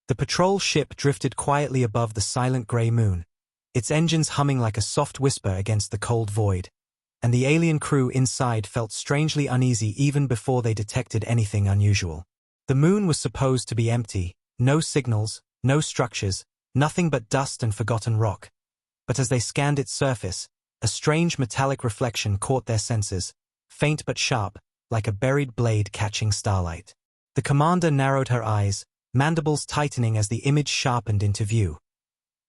The patrol ship drifted quietly above the silent gray moon, its engines humming like a soft whisper against the cold void, and the alien crew inside felt strangely uneasy even before they detected anything unusual. The moon was supposed to be empty, no signals, no structures, nothing but dust and forgotten rock. But as they scanned its surface, a strange metallic reflection caught their senses, faint but sharp, like a buried blade catching starlight. The commander narrowed her eyes, mandibles tightening as the image sharpened into view.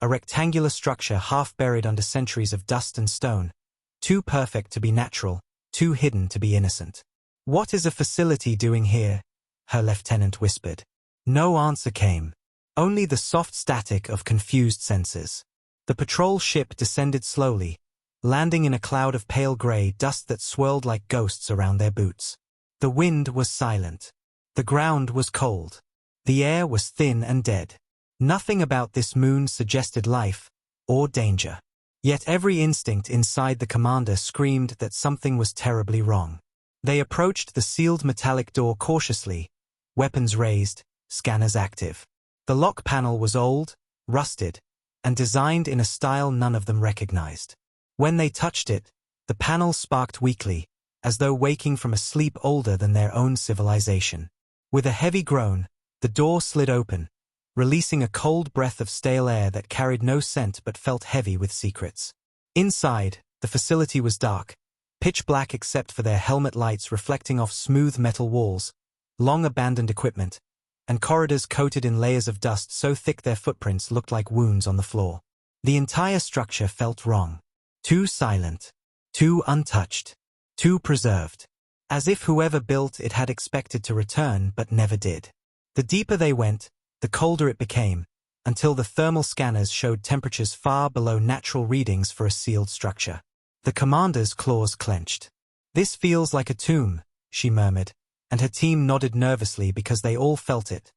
A rectangular structure half buried under centuries of dust and stone, too perfect to be natural, too hidden to be innocent. "What is a facility doing here?" her lieutenant whispered. No answer came, only the soft static of confused senses. The patrol ship descended slowly, landing in a cloud of pale gray dust that swirled like ghosts around their boots. The wind was silent. The ground was cold. The air was thin and dead. Nothing about this moon suggested life or danger. Yet every instinct inside the commander screamed that something was terribly wrong. They approached the sealed metallic door cautiously, weapons raised, scanners active. The lock panel was old, rusted, and designed in a style none of them recognized. When they touched it, the panel sparked weakly, as though waking from a sleep older than their own civilization. With a heavy groan, the door slid open, releasing a cold breath of stale air that carried no scent but felt heavy with secrets. Inside, the facility was dark, pitch black except for their helmet lights reflecting off smooth metal walls, long abandoned equipment, and corridors coated in layers of dust so thick their footprints looked like wounds on the floor. The entire structure felt wrong. Too silent, too untouched, too preserved. As if whoever built it had expected to return but never did. The deeper they went, the colder it became, until the thermal scanners showed temperatures far below natural readings for a sealed structure. The commander's claws clenched. "This feels like a tomb," she murmured, and her team nodded nervously because they all felt it,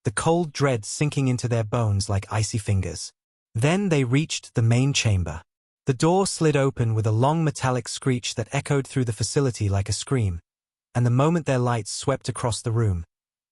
the cold dread sinking into their bones like icy fingers. Then they reached the main chamber. The door slid open with a long metallic screech that echoed through the facility like a scream, and the moment their lights swept across the room,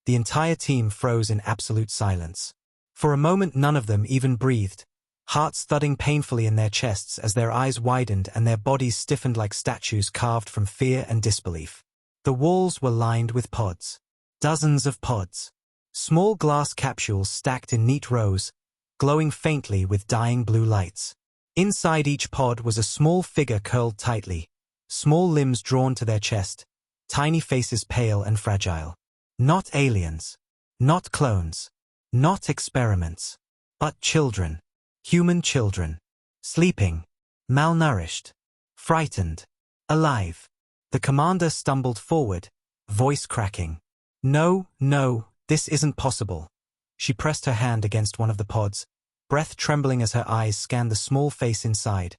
the entire team froze in absolute silence. For a moment none of them even breathed, hearts thudding painfully in their chests as their eyes widened and their bodies stiffened like statues carved from fear and disbelief. The walls were lined with pods. Dozens of pods. Small glass capsules stacked in neat rows, glowing faintly with dying blue lights. Inside each pod was a small figure curled tightly, small limbs drawn to their chest, tiny faces pale and fragile. Not aliens. Not clones. Not experiments. But children. Human children. Sleeping. Malnourished. Frightened. Alive. The commander stumbled forward, voice cracking. "No, no, this isn't possible." She pressed her hand against one of the pods, breath trembling as her eyes scanned the small face inside.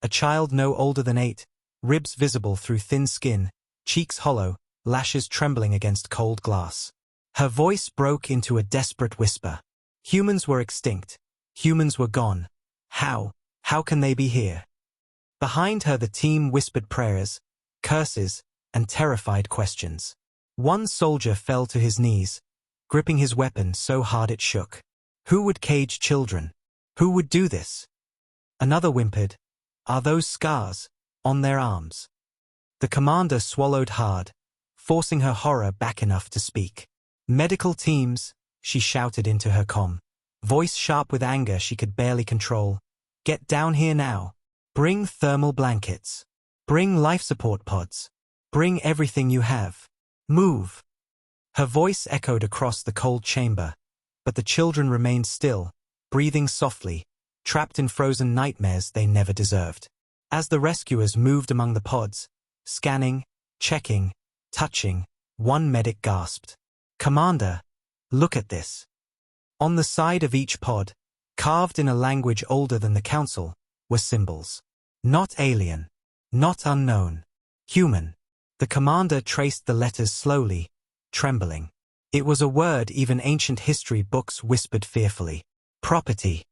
A child no older than 8, ribs visible through thin skin, cheeks hollow, lashes trembling against cold glass. Her voice broke into a desperate whisper. Humans were extinct. Humans were gone. How can they be here? Behind her the team whispered prayers, curses, and terrified questions. One soldier fell to his knees, gripping his weapon so hard it shook. Who would cage children? Who would do this? Another whimpered, "Are those scars on their arms?" The commander swallowed hard, forcing her horror back enough to speak. "Medical teams," she shouted into her comm, voice sharp with anger she could barely control. "Get down here now. Bring thermal blankets. Bring life support pods. Bring everything you have. Move." Her voice echoed across the cold chamber, but the children remained still, breathing softly, trapped in frozen nightmares they never deserved. As the rescuers moved among the pods, scanning, checking, touching, one medic gasped, "Commander, look at this." On the side of each pod, carved in a language older than the Council, were symbols. Not alien. Not unknown. Human. The commander traced the letters slowly, trembling. It was a word even ancient history books whispered fearfully. Property.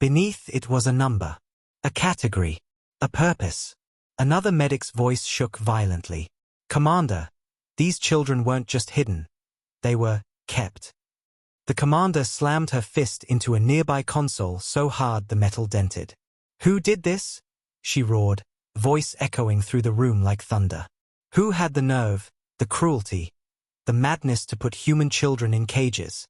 Beneath it was a number. A category. A purpose. Another medic's voice shook violently. "Commander, these children weren't just hidden. They were kept." The commander slammed her fist into a nearby console so hard the metal dented. "Who did this?" she roared, voice echoing through the room like thunder. Who had the nerve, the cruelty, the madness to put human children in cages?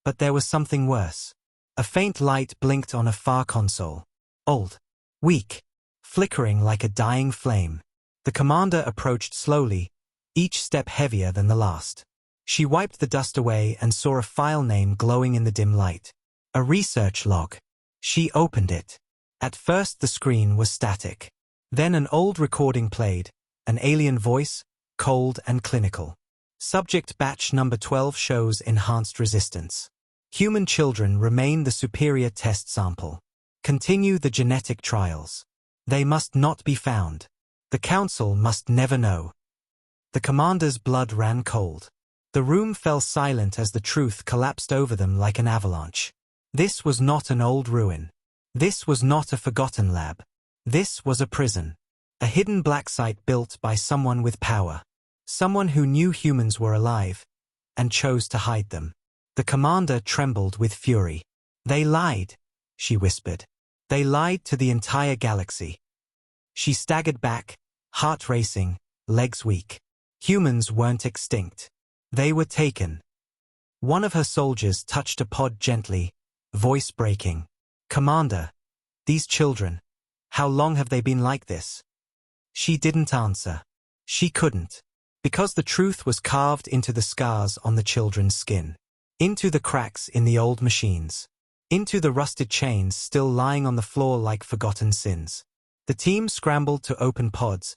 But there was something worse. A faint light blinked on a far console. Old. Weak. Flickering like a dying flame. The commander approached slowly, each step heavier than the last. She wiped the dust away and saw a file name glowing in the dim light. A research log. She opened it. At first the screen was static. Then an old recording played, an alien voice, cold and clinical. Subject batch number 12 shows enhanced resistance. Human children remain the superior test sample. Continue the genetic trials. They must not be found. The council must never know. The commander's blood ran cold. The room fell silent as the truth collapsed over them like an avalanche. This was not an old ruin. This was not a forgotten lab. This was a prison. A hidden black site built by someone with power. Someone who knew humans were alive and chose to hide them. The commander trembled with fury. "They lied," she whispered. "They lied to the entire galaxy." She staggered back, heart racing, legs weak. Humans weren't extinct. They were taken. One of her soldiers touched a pod gently, voice breaking. "Commander, these children, how long have they been like this?" She didn't answer. She couldn't. Because the truth was carved into the scars on the children's skin. Into the cracks in the old machines. Into the rusted chains still lying on the floor like forgotten sins. The team scrambled to open pods,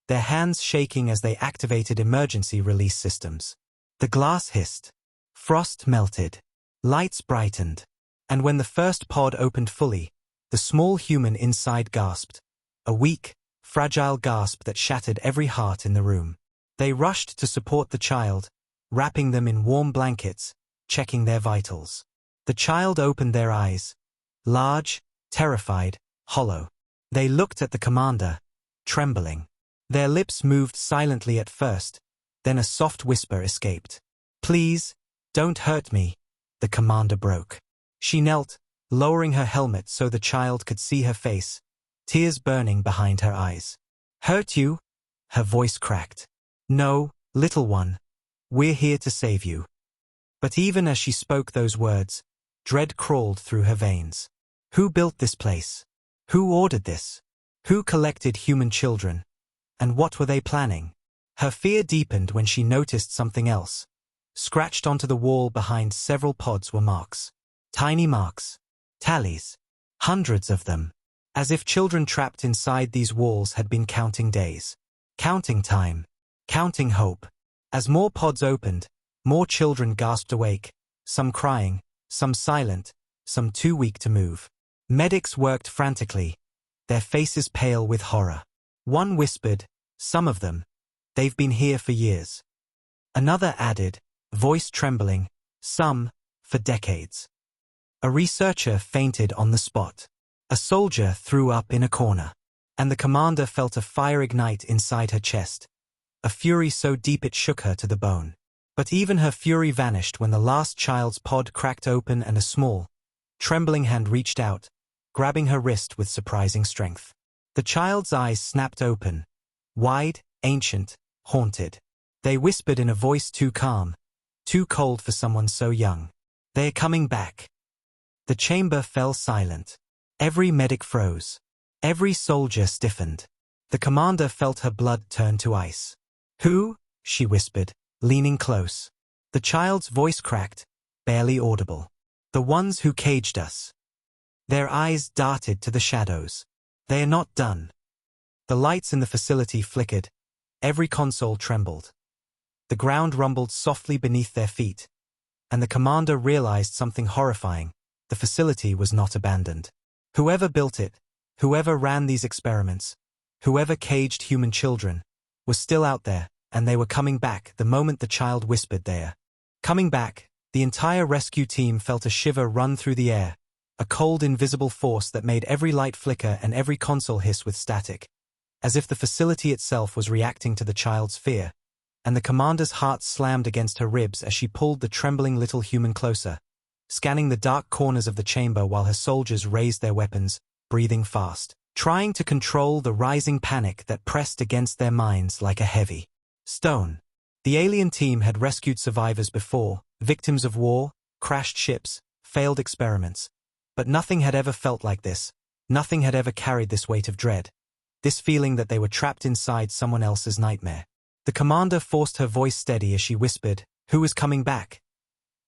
their hands shaking as they activated emergency release systems. The glass hissed. Frost melted. Lights brightened. And when the first pod opened fully, the small human inside gasped. A weak, fragile gasp that shattered every heart in the room. They rushed to support the child, wrapping them in warm blankets, checking their vitals. The child opened their eyes. Large, terrified, hollow. They looked at the commander, trembling. Their lips moved silently at first, then a soft whisper escaped. "Please, don't hurt me," the commander broke. She knelt, lowering her helmet so the child could see her face, tears burning behind her eyes. "Hurt you?" Her voice cracked. "No, little one. We're here to save you." But even as she spoke those words, dread crawled through her veins. Who built this place? Who ordered this? Who collected human children? And what were they planning? Her fear deepened when she noticed something else. Scratched onto the wall behind several pods were marks. Tiny marks. Tallies. Hundreds of them. As if children trapped inside these walls had been counting days. Counting time. Counting hope. As more pods opened, more children gasped awake, some crying, some silent, some too weak to move. Medics worked frantically, their faces pale with horror. One whispered, "Some of them, they've been here for years." Another added, voice trembling, "Some, for decades." A researcher fainted on the spot. A soldier threw up in a corner. And the commander felt a fire ignite inside her chest. A fury so deep it shook her to the bone. But even her fury vanished when the last child's pod cracked open and a small, trembling hand reached out, grabbing her wrist with surprising strength. The child's eyes snapped open, wide, ancient, haunted. They whispered in a voice too calm, too cold for someone so young. "They're coming back." The chamber fell silent. Every medic froze. Every soldier stiffened. The commander felt her blood turn to ice. "Who?" she whispered, leaning close. The child's voice cracked, barely audible. "The ones who caged us." Their eyes darted to the shadows. "They are not done." The lights in the facility flickered. Every console trembled. The ground rumbled softly beneath their feet. And the commander realized something horrifying. The facility was not abandoned. Whoever built it, whoever ran these experiments, whoever caged human children, was still out there, and they were coming back the moment the child whispered there. Coming back, the entire rescue team felt a shiver run through the air, a cold invisible force that made every light flicker and every console hiss with static, as if the facility itself was reacting to the child's fear, and the commander's heart slammed against her ribs as she pulled the trembling little human closer, scanning the dark corners of the chamber while her soldiers raised their weapons, breathing fast, trying to control the rising panic that pressed against their minds like a heavy stone. The alien team had rescued survivors before, victims of war, crashed ships, failed experiments. But nothing had ever felt like this. Nothing had ever carried this weight of dread. This feeling that they were trapped inside someone else's nightmare. The commander forced her voice steady as she whispered, "Who is coming back?"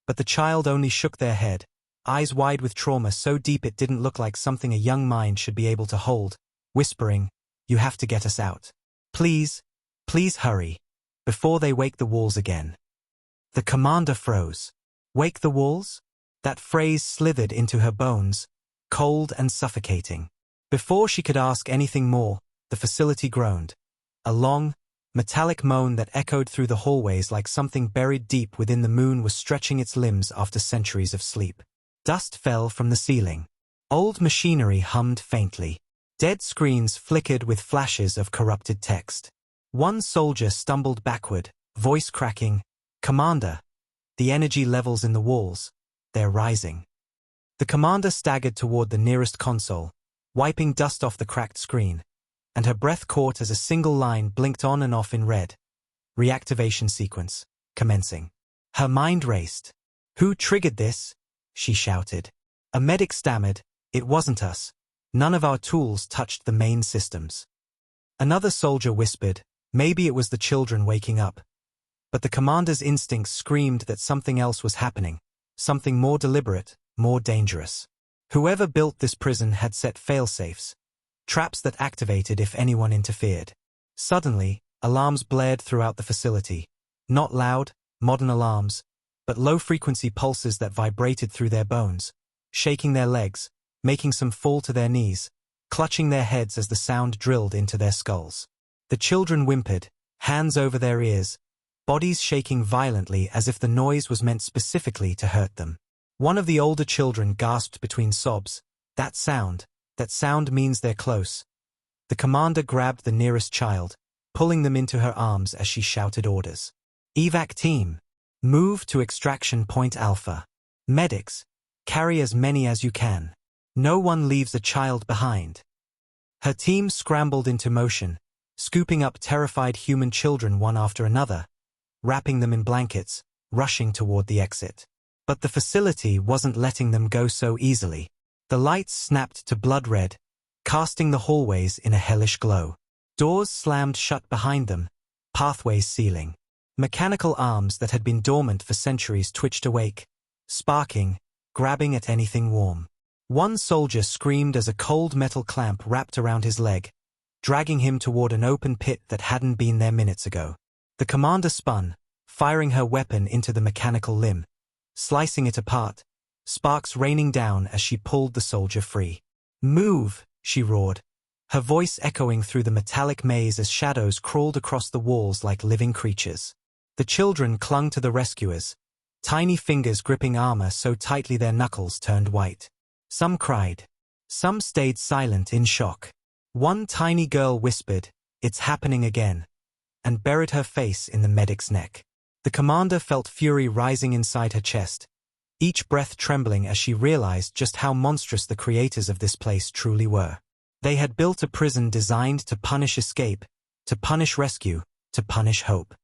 But the child only shook their head, eyes wide with trauma so deep it didn't look like something a young mind should be able to hold, whispering, "You have to get us out. Please, please hurry, before they wake the walls again." The commander froze. Wake the walls? That phrase slithered into her bones, cold and suffocating. Before she could ask anything more, the facility groaned. A long, metallic moan that echoed through the hallways like something buried deep within the moon was stretching its limbs after centuries of sleep. Dust fell from the ceiling. Old machinery hummed faintly. Dead screens flickered with flashes of corrupted text. One soldier stumbled backward, voice cracking, "Commander, the energy levels in the walls, they're rising." The commander staggered toward the nearest console, wiping dust off the cracked screen, and her breath caught as a single line blinked on and off in red. Reactivation sequence, commencing. Her mind raced. "Who triggered this?" she shouted. A medic stammered, "It wasn't us. None of our tools touched the main systems." Another soldier whispered, "Maybe it was the children waking up." But the commander's instincts screamed that something else was happening, something more deliberate, more dangerous. Whoever built this prison had set failsafes, traps that activated if anyone interfered. Suddenly, alarms blared throughout the facility. Not loud, modern alarms, but low-frequency pulses that vibrated through their bones, shaking their legs, making some fall to their knees, clutching their heads as the sound drilled into their skulls. The children whimpered, hands over their ears, bodies shaking violently as if the noise was meant specifically to hurt them. One of the older children gasped between sobs, that sound means they're close." The commander grabbed the nearest child, pulling them into her arms as she shouted orders. "Evac team, move to extraction point Alpha. Medics, carry as many as you can. No one leaves a child behind." Her team scrambled into motion, scooping up terrified human children one after another, wrapping them in blankets, rushing toward the exit. But the facility wasn't letting them go so easily. The lights snapped to blood red, casting the hallways in a hellish glow. Doors slammed shut behind them, pathways sealing. Mechanical arms that had been dormant for centuries twitched awake, sparking, grabbing at anything warm. One soldier screamed as a cold metal clamp wrapped around his leg, dragging him toward an open pit that hadn't been there minutes ago. The commander spun, firing her weapon into the mechanical limb, slicing it apart, sparks raining down as she pulled the soldier free. "Move!" she roared, her voice echoing through the metallic maze as shadows crawled across the walls like living creatures. The children clung to the rescuers, tiny fingers gripping armor so tightly their knuckles turned white. Some cried. Some stayed silent in shock. One tiny girl whispered, "It's happening again," and buried her face in the medic's neck. The commander felt fury rising inside her chest, each breath trembling as she realized just how monstrous the creators of this place truly were. They had built a prison designed to punish escape, to punish rescue, to punish hope.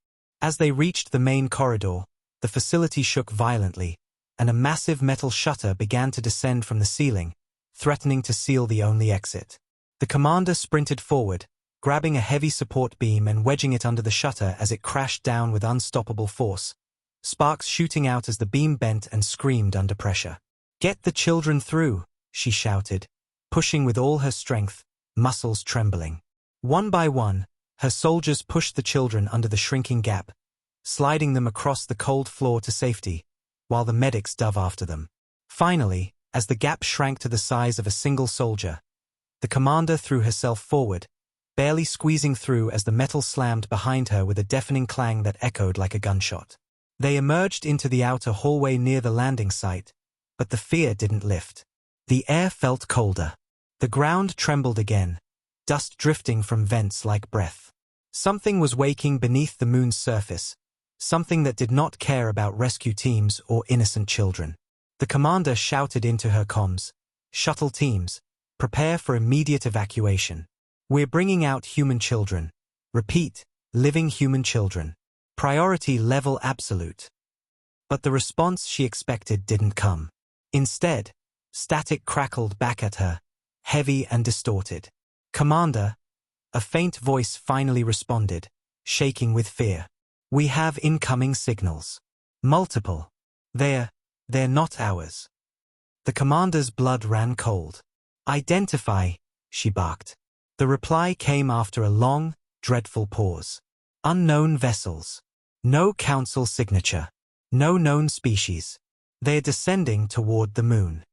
As they reached the main corridor, the facility shook violently, and a massive metal shutter began to descend from the ceiling, threatening to seal the only exit. The commander sprinted forward, grabbing a heavy support beam and wedging it under the shutter as it crashed down with unstoppable force, sparks shooting out as the beam bent and screamed under pressure. "Get the children through," she shouted, pushing with all her strength, muscles trembling. One by one, her soldiers pushed the children under the shrinking gap, sliding them across the cold floor to safety, while the medics dove after them. Finally, as the gap shrank to the size of a single soldier, the commander threw herself forward, barely squeezing through as the metal slammed behind her with a deafening clang that echoed like a gunshot. They emerged into the outer hallway near the landing site, but the fear didn't lift. The air felt colder. The ground trembled again, dust drifting from vents like breath. Something was waking beneath the moon's surface, something that did not care about rescue teams or innocent children. The commander shouted into her comms, "Shuttle teams, prepare for immediate evacuation. We're bringing out human children. Repeat, living human children. Priority level absolute." But the response she expected didn't come. Instead, static crackled back at her, heavy and distorted. "Commander," a faint voice finally responded, shaking with fear. "We have incoming signals. Multiple. They're not ours." The commander's blood ran cold. "Identify," she barked. The reply came after a long, dreadful pause. "Unknown vessels. No council signature. No known species. They're descending toward the moon."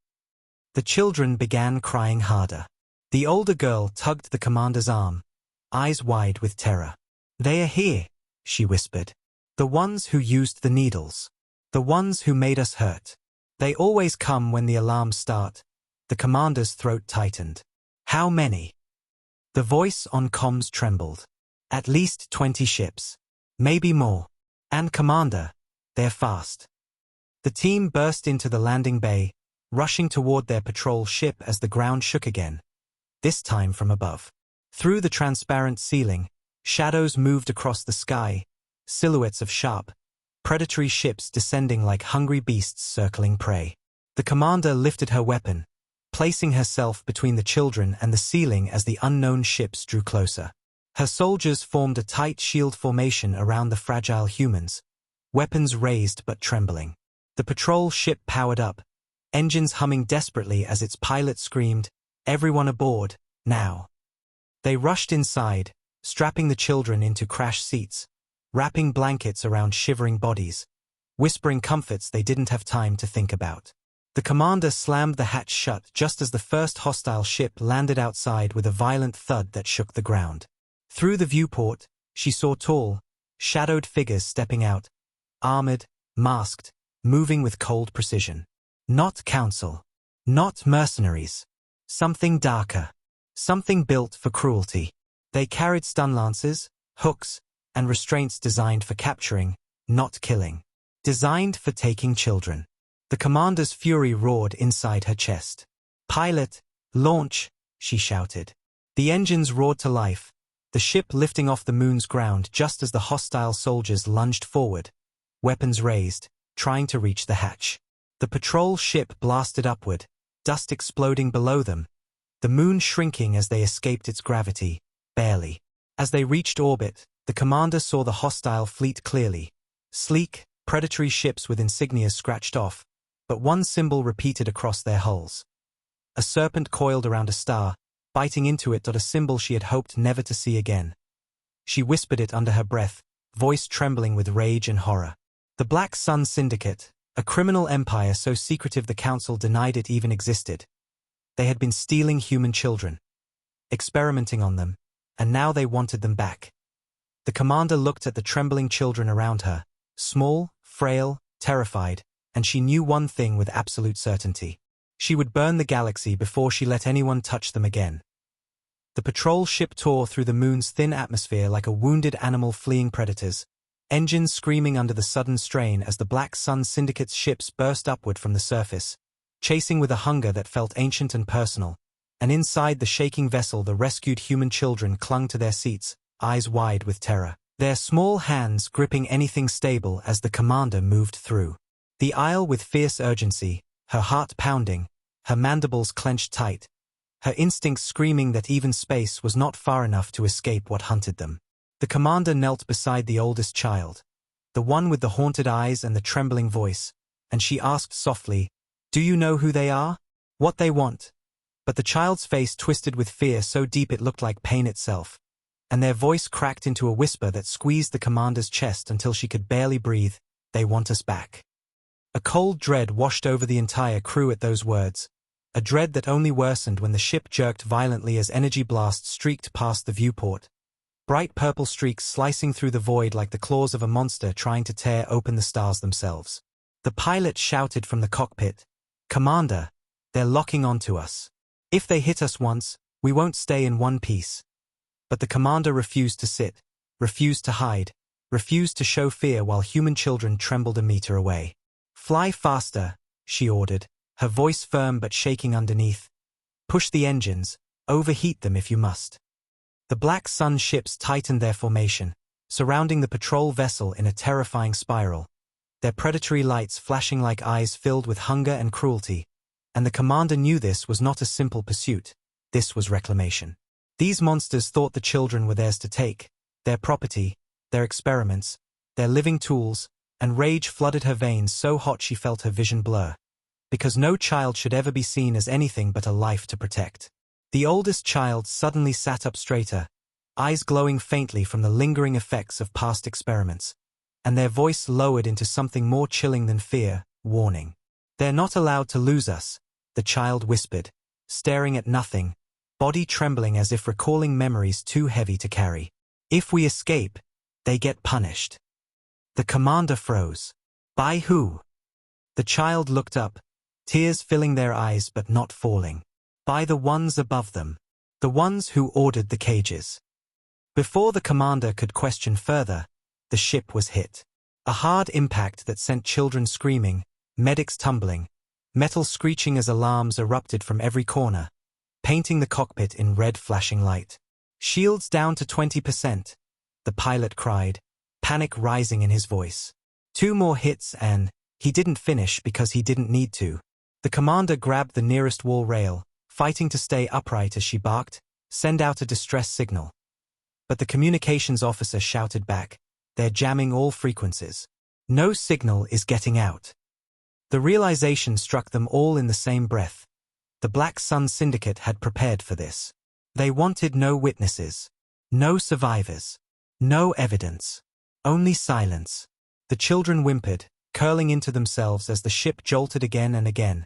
The children began crying harder. The older girl tugged the commander's arm, eyes wide with terror. "They are here," she whispered. "The ones who used the needles. The ones who made us hurt. They always come when the alarms start." The commander's throat tightened. "How many?" The voice on comms trembled. "At least 20 ships. Maybe more. And commander, they're fast." The team burst into the landing bay, rushing toward their patrol ship as the ground shook again, this time from above. Through the transparent ceiling, shadows moved across the sky, silhouettes of sharp, predatory ships descending like hungry beasts circling prey. The commander lifted her weapon, placing herself between the children and the ceiling as the unknown ships drew closer. Her soldiers formed a tight shield formation around the fragile humans, weapons raised but trembling. The patrol ship powered up, engines humming desperately as its pilot screamed, "Everyone aboard, now." They rushed inside, strapping the children into crash seats, wrapping blankets around shivering bodies, whispering comforts they didn't have time to think about. The commander slammed the hatch shut just as the first hostile ship landed outside with a violent thud that shook the ground. Through the viewport, she saw tall, shadowed figures stepping out, armored, masked, moving with cold precision. Not council. Not mercenaries. Something darker. Something built for cruelty. They carried stun lances, hooks, and restraints designed for capturing, not killing. Designed for taking children. The commander's fury roared inside her chest. "Pilot, launch," she shouted. The engines roared to life, the ship lifting off the moon's ground just as the hostile soldiers lunged forward, weapons raised, trying to reach the hatch. The patrol ship blasted upward, dust exploding below them, the moon shrinking as they escaped its gravity, barely. As they reached orbit, the commander saw the hostile fleet clearly. Sleek, predatory ships with insignias scratched off, but one symbol repeated across their hulls. A serpent coiled around a star, biting into it, a symbol she had hoped never to see again. She whispered it under her breath, voice trembling with rage and horror. The Black Sun Syndicate, a criminal empire so secretive the council denied it even existed. They had been stealing human children, experimenting on them, and now they wanted them back. The commander looked at the trembling children around her, small, frail, terrified, and she knew one thing with absolute certainty. She would burn the galaxy before she let anyone touch them again. The patrol ship tore through the moon's thin atmosphere like a wounded animal fleeing predators, engines screaming under the sudden strain as the Black Sun Syndicate's ships burst upward from the surface, chasing with a hunger that felt ancient and personal, and inside the shaking vessel the rescued human children clung to their seats, eyes wide with terror, their small hands gripping anything stable as the commander moved through the aisle with fierce urgency, her heart pounding, her mandibles clenched tight, her instincts screaming that even space was not far enough to escape what hunted them. The commander knelt beside the oldest child, the one with the haunted eyes and the trembling voice, and she asked softly, "Do you know who they are? What they want?" But the child's face twisted with fear so deep it looked like pain itself, and their voice cracked into a whisper that squeezed the commander's chest until she could barely breathe. "They want us back." A cold dread washed over the entire crew at those words, a dread that only worsened when the ship jerked violently as energy blasts streaked past the viewport, bright purple streaks slicing through the void like the claws of a monster trying to tear open the stars themselves. The pilot shouted from the cockpit, "Commander, they're locking onto us. If they hit us once, we won't stay in one piece." But the commander refused to sit, refused to hide, refused to show fear while human children trembled a meter away. "Fly faster," she ordered, her voice firm but shaking underneath. Push the engines, overheat them if you must. The Black Sun ships tightened their formation, surrounding the patrol vessel in a terrifying spiral, their predatory lights flashing like eyes filled with hunger and cruelty. And the commander knew this was not a simple pursuit, this was reclamation. These monsters thought the children were theirs to take, their property, their experiments, their living tools, and rage flooded her veins so hot she felt her vision blur. Because no child should ever be seen as anything but a life to protect. The oldest child suddenly sat up straighter, eyes glowing faintly from the lingering effects of past experiments, and their voice lowered into something more chilling than fear, warning. "They're not allowed to lose us," the child whispered, staring at nothing, body trembling as if recalling memories too heavy to carry. "If we escape, they get punished." The commander froze. By who? The child looked up, tears filling their eyes but not falling. By the ones above them. The ones who ordered the cages. Before the commander could question further, the ship was hit. A hard impact that sent children screaming, medics tumbling, metal screeching as alarms erupted from every corner, painting the cockpit in red flashing light. "Shields down to 20%, the pilot cried, panic rising in his voice. 2 more hits and he didn't finish because he didn't need to. The commander grabbed the nearest wall rail, fighting to stay upright as she barked, "Send out a distress signal." But the communications officer shouted back, "They're jamming all frequencies. No signal is getting out." The realization struck them all in the same breath. The Black Sun Syndicate had prepared for this. They wanted no witnesses, no survivors, no evidence, only silence. The children whimpered, curling into themselves as the ship jolted again and again,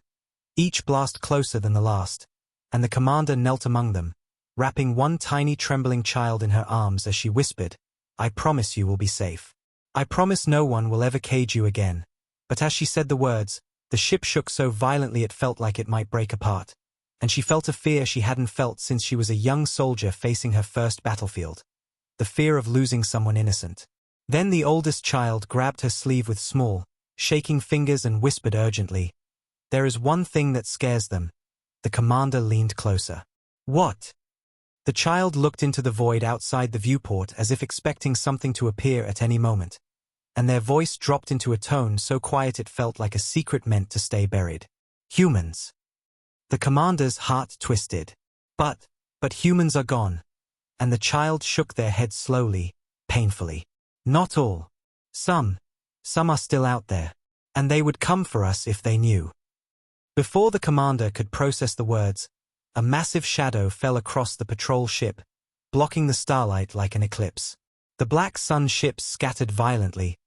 each blast closer than the last, and the commander knelt among them, wrapping one tiny trembling child in her arms as she whispered, "I promise you will be safe. I promise no one will ever cage you again." But as she said the words, the ship shook so violently it felt like it might break apart, and she felt a fear she hadn't felt since she was a young soldier facing her first battlefield. The fear of losing someone innocent. Then the oldest child grabbed her sleeve with small, shaking fingers and whispered urgently, "There is one thing that scares them." The commander leaned closer. "What?" The child looked into the void outside the viewport as if expecting something to appear at any moment, and their voice dropped into a tone so quiet it felt like a secret meant to stay buried. "Humans." The commander's heart twisted. But humans are gone." And the child shook their head slowly, painfully. "Not all. Some are still out there. And they would come for us if they knew." Before the commander could process the words, a massive shadow fell across the patrol ship, blocking the starlight like an eclipse. The Black Sun ships scattered violently,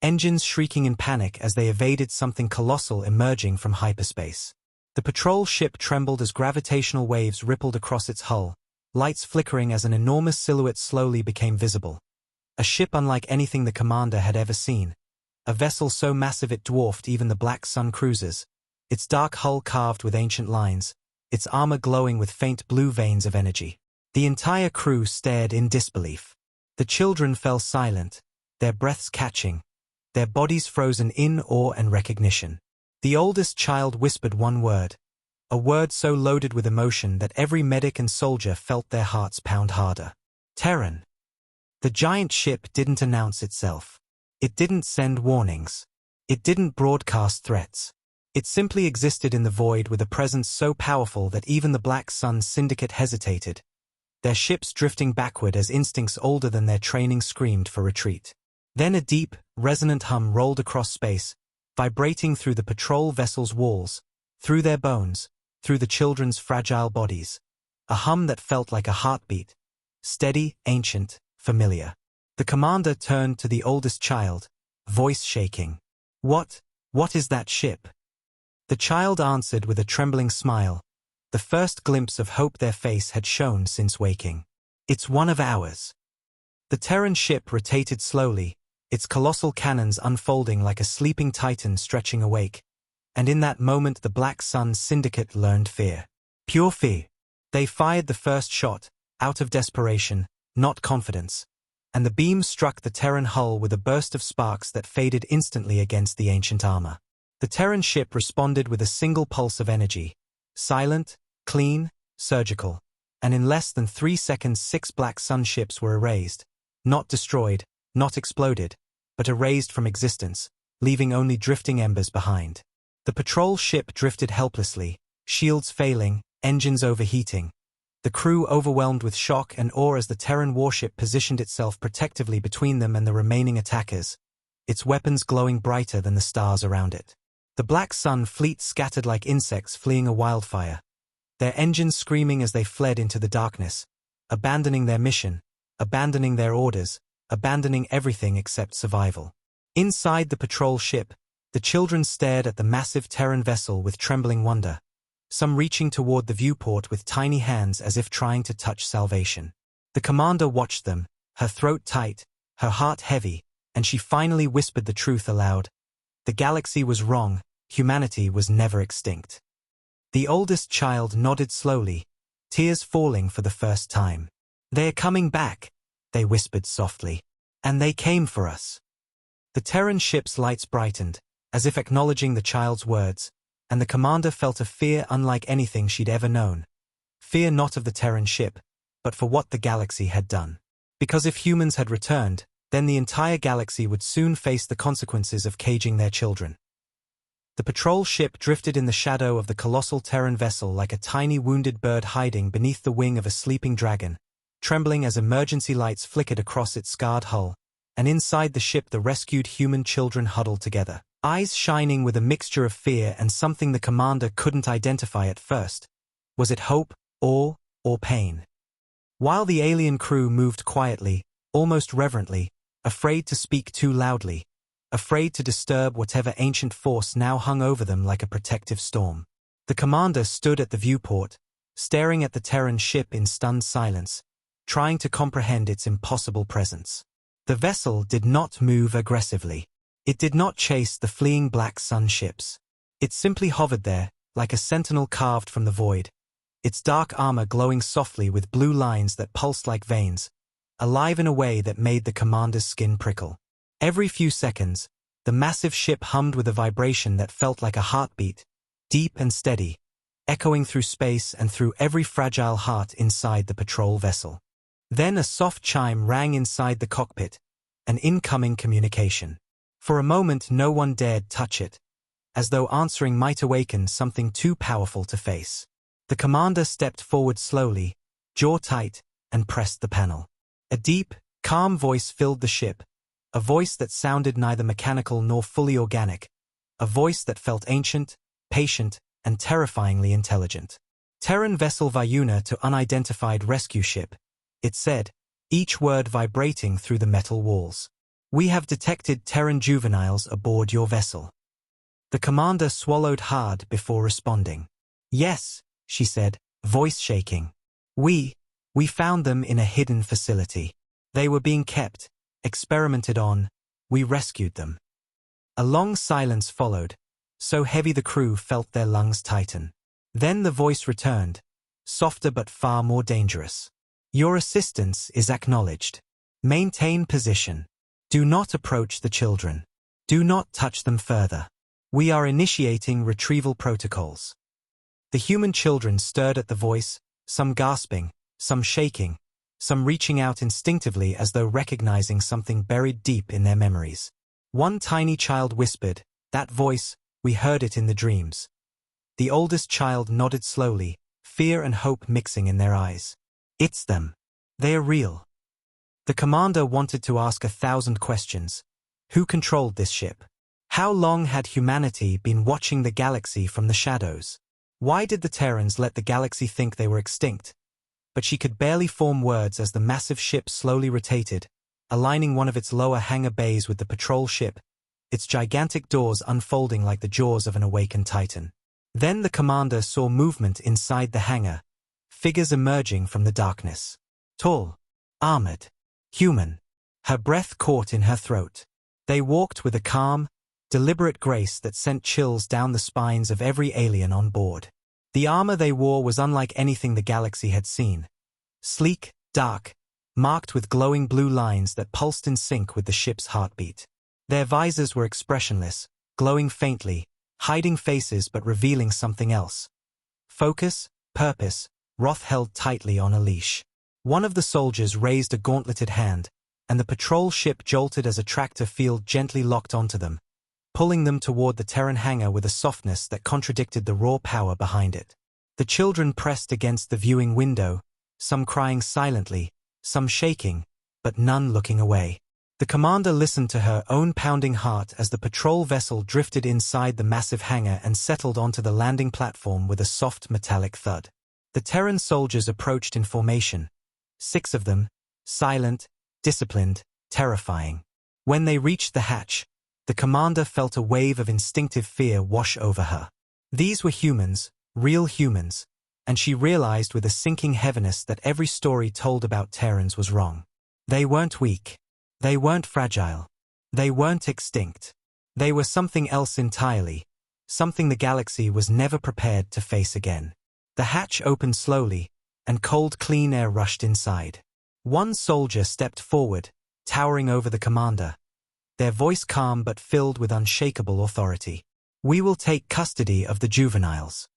engines shrieking in panic as they evaded something colossal emerging from hyperspace. The patrol ship trembled as gravitational waves rippled across its hull, lights flickering as an enormous silhouette slowly became visible. A ship unlike anything the commander had ever seen. A vessel so massive it dwarfed even the Black Sun cruisers, its dark hull carved with ancient lines, its armor glowing with faint blue veins of energy. The entire crew stared in disbelief. The children fell silent, their breaths catching, their bodies frozen in awe and recognition. The oldest child whispered one word, a word so loaded with emotion that every medic and soldier felt their hearts pound harder. Terran. The giant ship didn't announce itself. It didn't send warnings. It didn't broadcast threats. It simply existed in the void with a presence so powerful that even the Black Sun Syndicate hesitated, their ships drifting backward as instincts older than their training screamed for retreat. Then a deep, resonant hum rolled across space, vibrating through the patrol vessel's walls, through their bones, through the children's fragile bodies. A hum that felt like a heartbeat, steady, ancient, familiar. The commander turned to the oldest child, voice shaking. What is that ship?" The child answered with a trembling smile, the first glimpse of hope their face had shown since waking. "It's one of ours." The Terran ship rotated slowly, its colossal cannons unfolding like a sleeping titan stretching awake, and in that moment the Black Sun Syndicate learned fear. Pure fear. They fired the first shot, out of desperation, not confidence, and the beam struck the Terran hull with a burst of sparks that faded instantly against the ancient armor. The Terran ship responded with a single pulse of energy. Silent, clean, surgical. And in less than 3 seconds 6 black sun ships were erased. Not destroyed, not exploded, but erased from existence, leaving only drifting embers behind. The patrol ship drifted helplessly, shields failing, engines overheating. The crew overwhelmed with shock and awe as the Terran warship positioned itself protectively between them and the remaining attackers, its weapons glowing brighter than the stars around it. The Black Sun fleet scattered like insects fleeing a wildfire, their engines screaming as they fled into the darkness, abandoning their mission, abandoning their orders, abandoning everything except survival. Inside the patrol ship, the children stared at the massive Terran vessel with trembling wonder, some reaching toward the viewport with tiny hands as if trying to touch salvation. The commander watched them, her throat tight, her heart heavy, and she finally whispered the truth aloud. The galaxy was wrong, humanity was never extinct. The oldest child nodded slowly, tears falling for the first time. "They're coming back," they whispered softly. "And they came for us." The Terran ship's lights brightened, as if acknowledging the child's words, and the commander felt a fear unlike anything she'd ever known. Fear not of the Terran ship, but for what the galaxy had done. Because if humans had returned, then the entire galaxy would soon face the consequences of caging their children. The patrol ship drifted in the shadow of the colossal Terran vessel like a tiny wounded bird hiding beneath the wing of a sleeping dragon, trembling as emergency lights flickered across its scarred hull, and inside the ship the rescued human children huddled together, eyes shining with a mixture of fear and something the commander couldn't identify at first. Was it hope, awe, or pain? While the alien crew moved quietly, almost reverently, afraid to speak too loudly, afraid to disturb whatever ancient force now hung over them like a protective storm. The commander stood at the viewport, staring at the Terran ship in stunned silence, trying to comprehend its impossible presence. The vessel did not move aggressively. It did not chase the fleeing Black Sun ships. It simply hovered there, like a sentinel carved from the void, its dark armor glowing softly with blue lines that pulsed like veins, alive in a way that made the commander's skin prickle. Every few seconds, the massive ship hummed with a vibration that felt like a heartbeat, deep and steady, echoing through space and through every fragile heart inside the patrol vessel. Then a soft chime rang inside the cockpit, an incoming communication. For a moment no one dared touch it, as though answering might awaken something too powerful to face. The commander stepped forward slowly, jaw tight, and pressed the panel. A deep, calm voice filled the ship, a voice that sounded neither mechanical nor fully organic, a voice that felt ancient, patient, and terrifyingly intelligent. Terran vessel Vyuna to unidentified rescue ship, it said, each word vibrating through the metal walls. "We have detected Terran juveniles aboard your vessel." The commander swallowed hard before responding. "Yes," she said, voice shaking. We found them in a hidden facility. They were being kept, experimented on. We rescued them." A long silence followed, so heavy the crew felt their lungs tighten. Then the voice returned, softer but far more dangerous. "Your assistance is acknowledged. Maintain position. Do not approach the children. Do not touch them further. We are initiating retrieval protocols." The human children stirred at the voice, some gasping, some shaking, some reaching out instinctively as though recognizing something buried deep in their memories. One tiny child whispered, "That voice, we heard it in the dreams." The oldest child nodded slowly, fear and hope mixing in their eyes. "It's them. They are real." The commander wanted to ask 1,000 questions. Who controlled this ship? How long had humanity been watching the galaxy from the shadows? Why did the Terrans let the galaxy think they were extinct? But she could barely form words as the massive ship slowly rotated, aligning one of its lower hangar bays with the patrol ship, its gigantic doors unfolding like the jaws of an awakened titan. Then the commander saw movement inside the hangar, figures emerging from the darkness. Tall, armored, human. Her breath caught in her throat. They walked with a calm, deliberate grace that sent chills down the spines of every alien on board. The armor they wore was unlike anything the galaxy had seen. Sleek, dark, marked with glowing blue lines that pulsed in sync with the ship's heartbeat. Their visors were expressionless, glowing faintly, hiding faces but revealing something else. Focus, purpose, wrath held tightly on a leash. One of the soldiers raised a gauntleted hand, and the patrol ship jolted as a tractor field gently locked onto them, pulling them toward the Terran hangar with a softness that contradicted the raw power behind it. The children pressed against the viewing window, some crying silently, some shaking, but none looking away. The commander listened to her own pounding heart as the patrol vessel drifted inside the massive hangar and settled onto the landing platform with a soft metallic thud. The Terran soldiers approached in formation, 6 of them, silent, disciplined, terrifying. When they reached the hatch, the commander felt a wave of instinctive fear wash over her. These were humans, real humans, and she realized with a sinking heaviness that every story told about Terrans was wrong. They weren't weak. They weren't fragile. They weren't extinct. They were something else entirely, something the galaxy was never prepared to face again. The hatch opened slowly, and cold, clean air rushed inside. One soldier stepped forward, towering over the commander, their voice calm but filled with unshakable authority. "We will take custody of the juveniles."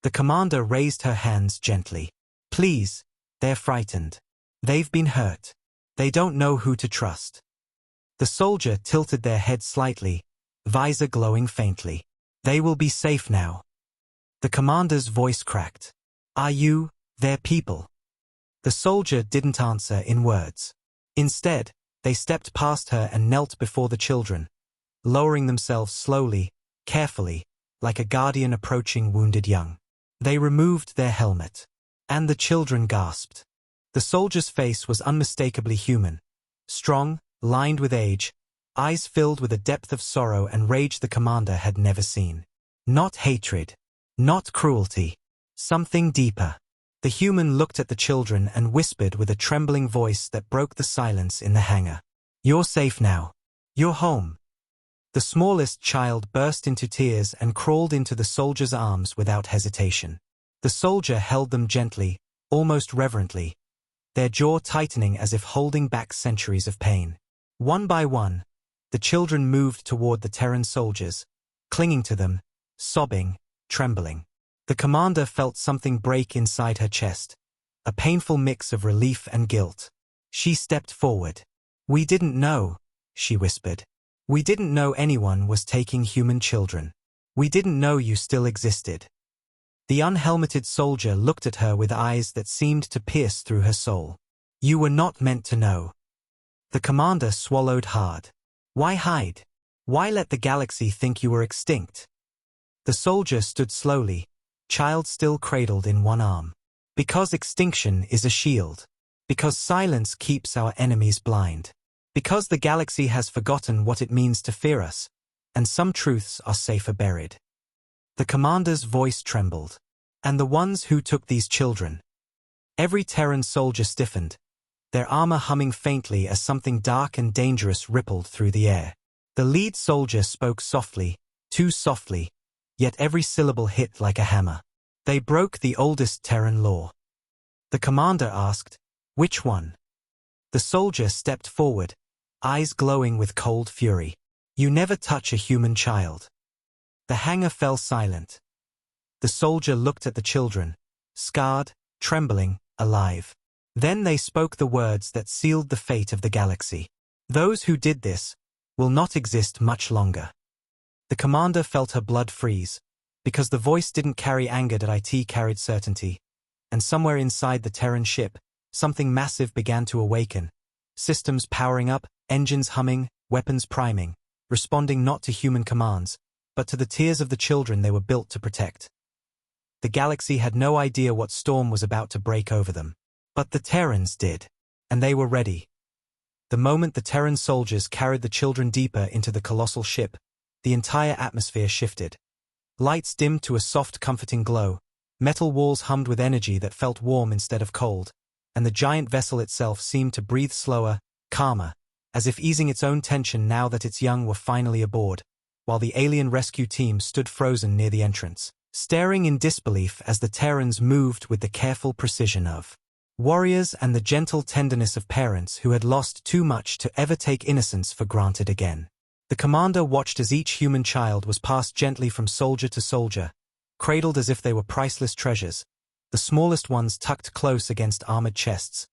The commander raised her hands gently. "Please, they're frightened. They've been hurt. They don't know who to trust." The soldier tilted their head slightly, visor glowing faintly. "They will be safe now." The commander's voice cracked. "Are you their people?" The soldier didn't answer in words. Instead, they stepped past her and knelt before the children, lowering themselves slowly, carefully, like a guardian approaching wounded young. They removed their helmet. And the children gasped. The soldier's face was unmistakably human, strong, lined with age, eyes filled with a depth of sorrow and rage the commander had never seen. Not hatred. Not cruelty. Something deeper. The human looked at the children and whispered with a trembling voice that broke the silence in the hangar. "You're safe now. You're home." The smallest child burst into tears and crawled into the soldier's arms without hesitation. The soldier held them gently, almost reverently, their jaw tightening as if holding back centuries of pain. One by one, the children moved toward the Terran soldiers, clinging to them, sobbing, trembling. The commander felt something break inside her chest, a painful mix of relief and guilt. She stepped forward. "We didn't know," she whispered. "We didn't know anyone was taking human children. We didn't know you still existed." The unhelmeted soldier looked at her with eyes that seemed to pierce through her soul. "You were not meant to know." The commander swallowed hard. "Why hide? Why let the galaxy think you were extinct?" The soldier stood slowly, child still cradled in one arm. "Because extinction is a shield. Because silence keeps our enemies blind. Because the galaxy has forgotten what it means to fear us, and some truths are safer buried." The commander's voice trembled. "And the ones who took these children." Every Terran soldier stiffened, their armor humming faintly as something dark and dangerous rippled through the air. The lead soldier spoke softly, too softly, yet every syllable hit like a hammer. "They broke the oldest Terran law." The commander asked, "Which one?" The soldier stepped forward, eyes glowing with cold fury. "You never touch a human child." The hangar fell silent. The soldier looked at the children, scarred, trembling, alive. Then they spoke the words that sealed the fate of the galaxy. "Those who did this will not exist much longer." The commander felt her blood freeze, because the voice didn't carry anger that it carried certainty, and somewhere inside the Terran ship, something massive began to awaken, systems powering up, engines humming, weapons priming, responding not to human commands, but to the tears of the children they were built to protect. The galaxy had no idea what storm was about to break over them. But the Terrans did. And they were ready. The moment the Terran soldiers carried the children deeper into the colossal ship, the entire atmosphere shifted. Lights dimmed to a soft, comforting glow, metal walls hummed with energy that felt warm instead of cold, and the giant vessel itself seemed to breathe slower, calmer, as if easing its own tension now that its young were finally aboard, while the alien rescue team stood frozen near the entrance, staring in disbelief as the Terrans moved with the careful precision of warriors and the gentle tenderness of parents who had lost too much to ever take innocence for granted again. The commander watched as each human child was passed gently from soldier to soldier, cradled as if they were priceless treasures, the smallest ones tucked close against armored chests,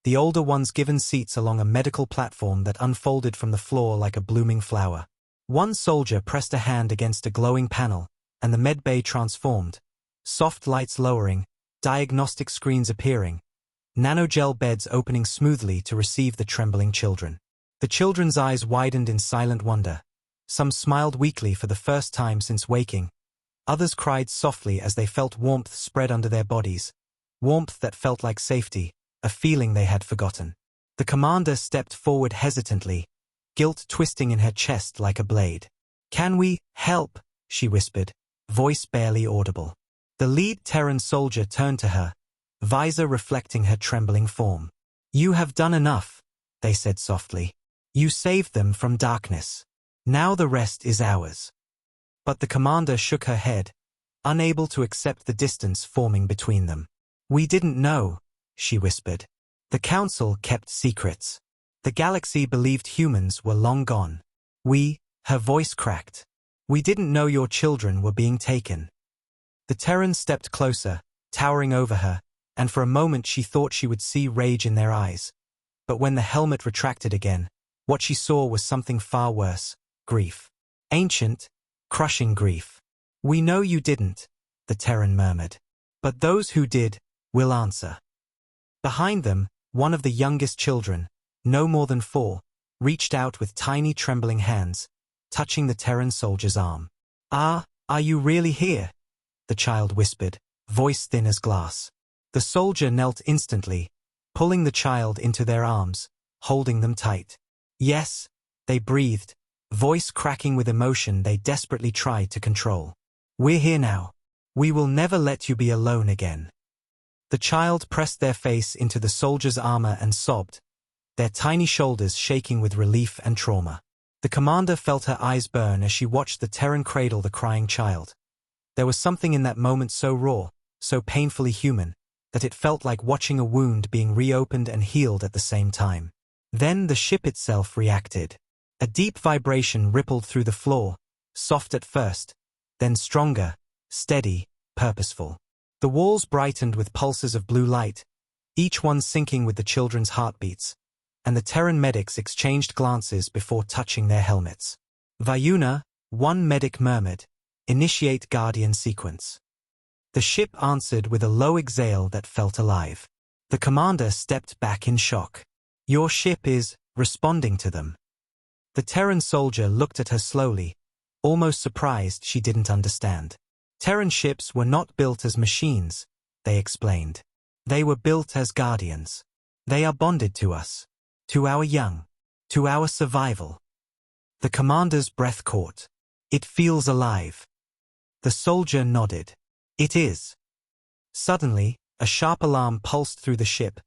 the older ones given seats along a medical platform that unfolded from the floor like a blooming flower. One soldier pressed a hand against a glowing panel, and the medbay transformed, soft lights lowering, diagnostic screens appearing, nanogel beds opening smoothly to receive the trembling children. The children's eyes widened in silent wonder. Some smiled weakly for the first time since waking. Others cried softly as they felt warmth spread under their bodies, warmth that felt like safety, a feeling they had forgotten. The commander stepped forward hesitantly, guilt twisting in her chest like a blade. "Can we help?" she whispered, voice barely audible. The lead Terran soldier turned to her, visor reflecting her trembling form. "You have done enough," they said softly. "You saved them from darkness. Now the rest is ours." But the commander shook her head, unable to accept the distance forming between them. "We didn't know," she whispered. "The Council kept secrets. The galaxy believed humans were long gone. Her voice cracked. "We didn't know your children were being taken." The Terran stepped closer, towering over her, and for a moment she thought she would see rage in their eyes. But when the helmet retracted again, what she saw was something far worse: grief. Ancient, crushing grief. "We know you didn't," the Terran murmured. "But those who did, will answer." Behind them, one of the youngest children, no more than 4, reached out with tiny trembling hands, touching the Terran soldier's arm. Are you really here?" the child whispered, voice thin as glass. The soldier knelt instantly, pulling the child into their arms, holding them tight. "Yes," they breathed, voice cracking with emotion they desperately tried to control. "We're here now. We will never let you be alone again." The child pressed their face into the soldier's armor and sobbed, their tiny shoulders shaking with relief and trauma. The commander felt her eyes burn as she watched the Terran cradle the crying child. There was something in that moment so raw, so painfully human, that it felt like watching a wound being reopened and healed at the same time. Then the ship itself reacted. A deep vibration rippled through the floor, soft at first, then stronger, steady, purposeful. The walls brightened with pulses of blue light, each one syncing with the children's heartbeats, and the Terran medics exchanged glances before touching their helmets. "Vayuna," one medic murmured, "initiate Guardian sequence." The ship answered with a low exhale that felt alive. The commander stepped back in shock. "Your ship is responding to them." The Terran soldier looked at her slowly, almost surprised she didn't understand. "Terran ships were not built as machines," they explained. "They were built as guardians. They are bonded to us, to our young, to our survival." The commander's breath caught. "It feels alive." The soldier nodded. "It is." Suddenly, a sharp alarm pulsed through the ship,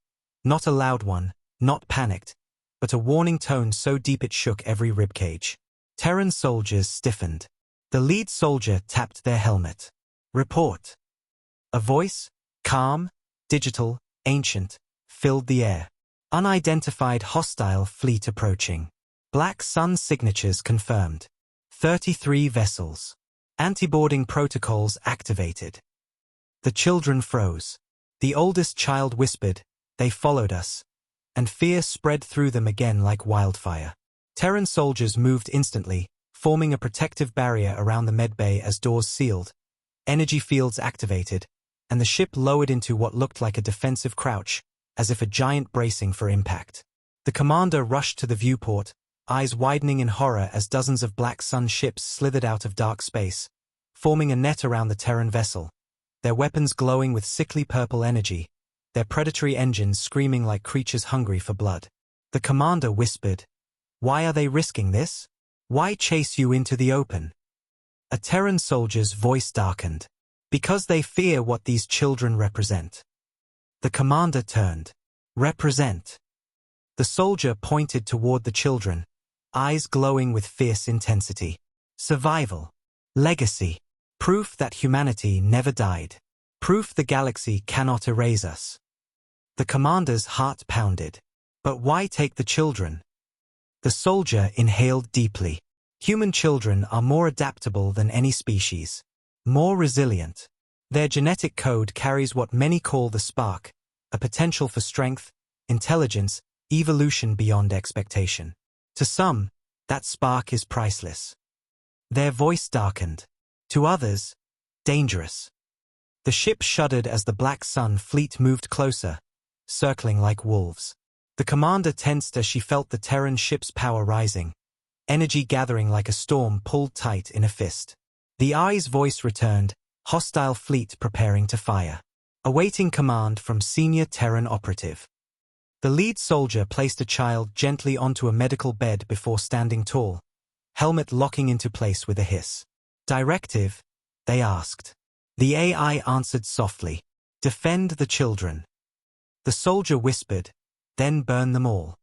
not a loud one, not panicked, but a warning tone so deep it shook every ribcage. Terran soldiers stiffened. The lead soldier tapped their helmet. "Report." A voice, calm, digital, ancient, filled the air. "Unidentified hostile fleet approaching. Black Sun signatures confirmed. 33 vessels. Anti-boarding protocols activated." The children froze. The oldest child whispered, "They followed us," and fear spread through them again like wildfire. Terran soldiers moved instantly, forming a protective barrier around the medbay as doors sealed, energy fields activated, and the ship lowered into what looked like a defensive crouch, as if a giant bracing for impact. The commander rushed to the viewport, eyes widening in horror as dozens of Black Sun ships slithered out of dark space, forming a net around the Terran vessel, their weapons glowing with sickly purple energy, their predatory engines screaming like creatures hungry for blood. The commander whispered, "Why are they risking this? Why chase you into the open?" A Terran soldier's voice darkened. "Because they fear what these children represent." The commander turned. "Represent?" The soldier pointed toward the children, eyes glowing with fierce intensity. "Survival. Legacy. Proof that humanity never died. Proof the galaxy cannot erase us." The commander's heart pounded. "But why take the children?" The soldier inhaled deeply. Human children are more adaptable than any species. More resilient. Their genetic code carries what many call the spark, a potential for strength, intelligence, evolution beyond expectation. To some, that spark is priceless. Their voice darkened. To others, dangerous. The ship shuddered as the Black Sun fleet moved closer, circling like wolves. The commander tensed as she felt the Terran ship's power rising, energy gathering like a storm pulled tight in a fist. The Eye's voice returned, hostile fleet preparing to fire. Awaiting command from senior Terran operative. The lead soldier placed a child gently onto a medical bed before standing tall, helmet locking into place with a hiss. Directive, they asked. The AI answered softly. Defend the children. The soldier whispered, then burn them all.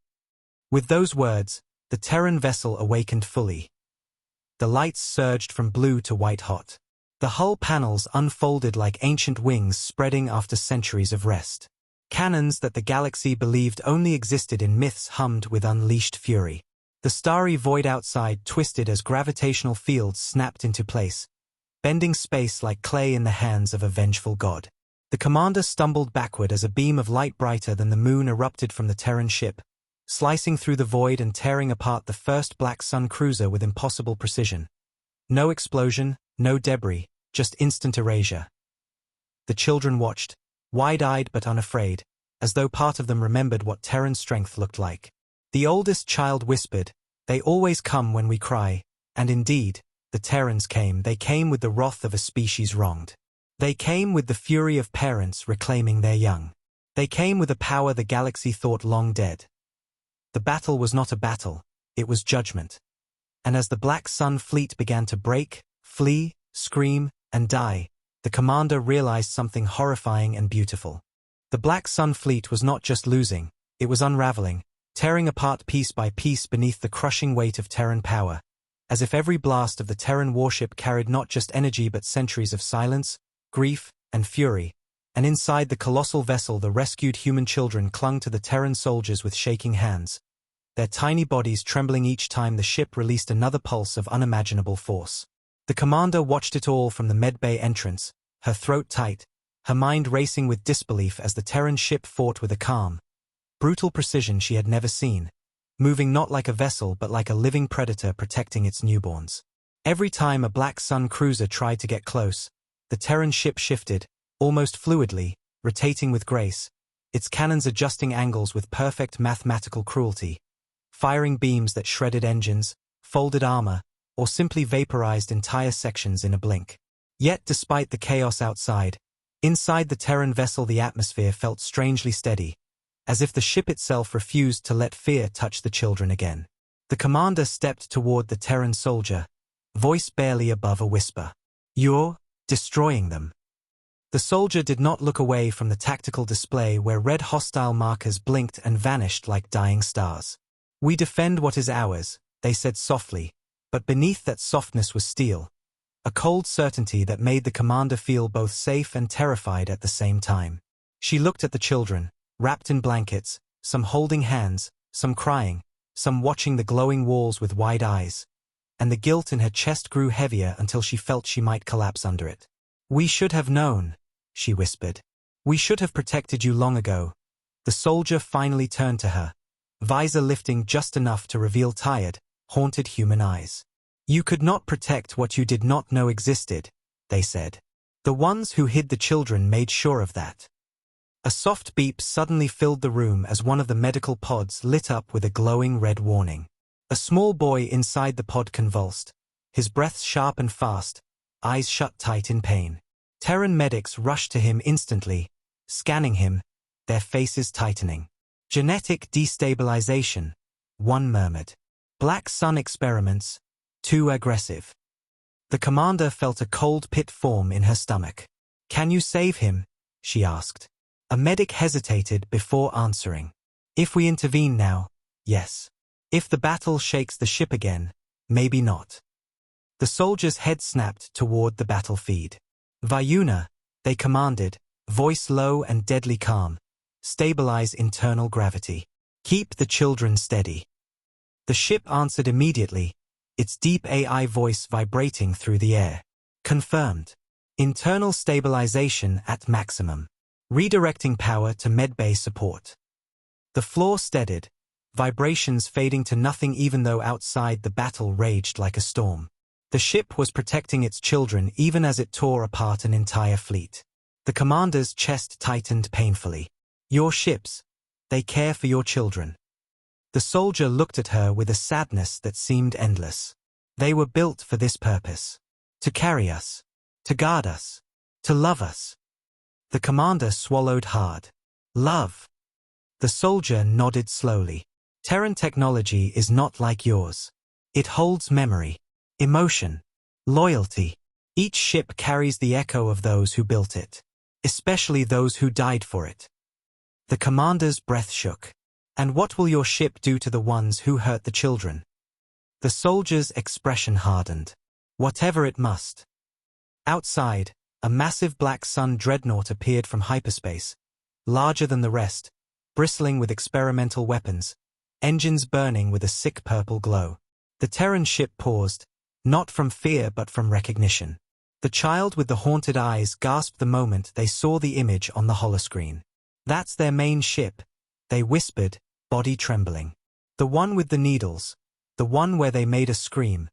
With those words, the Terran vessel awakened fully. The lights surged from blue to white hot. The hull panels unfolded like ancient wings spreading after centuries of rest. Cannons that the galaxy believed only existed in myths hummed with unleashed fury. The starry void outside twisted as gravitational fields snapped into place, bending space like clay in the hands of a vengeful god. The commander stumbled backward as a beam of light brighter than the moon erupted from the Terran ship, slicing through the void and tearing apart the first Black Sun cruiser with impossible precision. No explosion, no debris, just instant erasure. The children watched, wide-eyed but unafraid, as though part of them remembered what Terran strength looked like. The oldest child whispered, "They always come when we cry," and indeed, the Terrans came. They came with the wrath of a species wronged. They came with the fury of parents reclaiming their young. They came with a power the galaxy thought long dead. The battle was not a battle, it was judgment. And as the Black Sun fleet began to break, flee, scream, and die, the commander realized something horrifying and beautiful. The Black Sun fleet was not just losing, it was unraveling, tearing apart piece by piece beneath the crushing weight of Terran power, as if every blast of the Terran warship carried not just energy but centuries of silence, grief, and fury, and inside the colossal vessel the rescued human children clung to the Terran soldiers with shaking hands, their tiny bodies trembling each time the ship released another pulse of unimaginable force. The commander watched it all from the medbay entrance, her throat tight, her mind racing with disbelief as the Terran ship fought with a calm, brutal precision she had never seen, moving not like a vessel but like a living predator protecting its newborns. Every time a Black Sun cruiser tried to get close, the Terran ship shifted, almost fluidly, rotating with grace, its cannons adjusting angles with perfect mathematical cruelty, firing beams that shredded engines, folded armor, or simply vaporized entire sections in a blink. Yet despite the chaos outside, inside the Terran vessel the atmosphere felt strangely steady, as if the ship itself refused to let fear touch the children again. The commander stepped toward the Terran soldier, voice barely above a whisper. "You're destroying them." The soldier did not look away from the tactical display where red hostile markers blinked and vanished like dying stars. "We defend what is ours," they said softly, but beneath that softness was steel, a cold certainty that made the commander feel both safe and terrified at the same time. She looked at the children, wrapped in blankets, some holding hands, some crying, some watching the glowing walls with wide eyes, and the guilt in her chest grew heavier until she felt she might collapse under it. "We should have known," she whispered. "We should have protected you long ago." The soldier finally turned to her, visor lifting just enough to reveal tired, haunted human eyes. "You could not protect what you did not know existed," they said. The ones who hid the children made sure of that. A soft beep suddenly filled the room as one of the medical pods lit up with a glowing red warning. A small boy inside the pod convulsed, his breath sharp and fast, eyes shut tight in pain. Terran medics rushed to him instantly, scanning him, their faces tightening. "Genetic destabilization," one murmured. "Black Sun experiments, too aggressive." The commander felt a cold pit form in her stomach. "Can you save him?" she asked. A medic hesitated before answering. "If we intervene now, yes. If the battle shakes the ship again, maybe not." The soldier's head snapped toward the battle feed. "Vyuna," they commanded, voice low and deadly calm. "Stabilize internal gravity. Keep the children steady." The ship answered immediately, its deep AI voice vibrating through the air. Confirmed. Internal stabilization at maximum. Redirecting power to medbay support. The floor steadied, vibrations fading to nothing even though outside the battle raged like a storm. The ship was protecting its children even as it tore apart an entire fleet. The commander's chest tightened painfully. Your ships, they care for your children. The soldier looked at her with a sadness that seemed endless. They were built for this purpose. To carry us. To guard us. To love us. The commander swallowed hard. Love. The soldier nodded slowly. Terran technology is not like yours. It holds memory, emotion, loyalty. Each ship carries the echo of those who built it, especially those who died for it. The commander's breath shook. And what will your ship do to the ones who hurt the children? The soldier's expression hardened. Whatever it must. Outside, a massive black sun dreadnought appeared from hyperspace, larger than the rest, bristling with experimental weapons, engines burning with a sick purple glow. The Terran ship paused, not from fear but from recognition. The child with the haunted eyes gasped the moment they saw the image on the holoscreen. That's their main ship, they whispered, body trembling. The one with the needles, the one where they made us scream.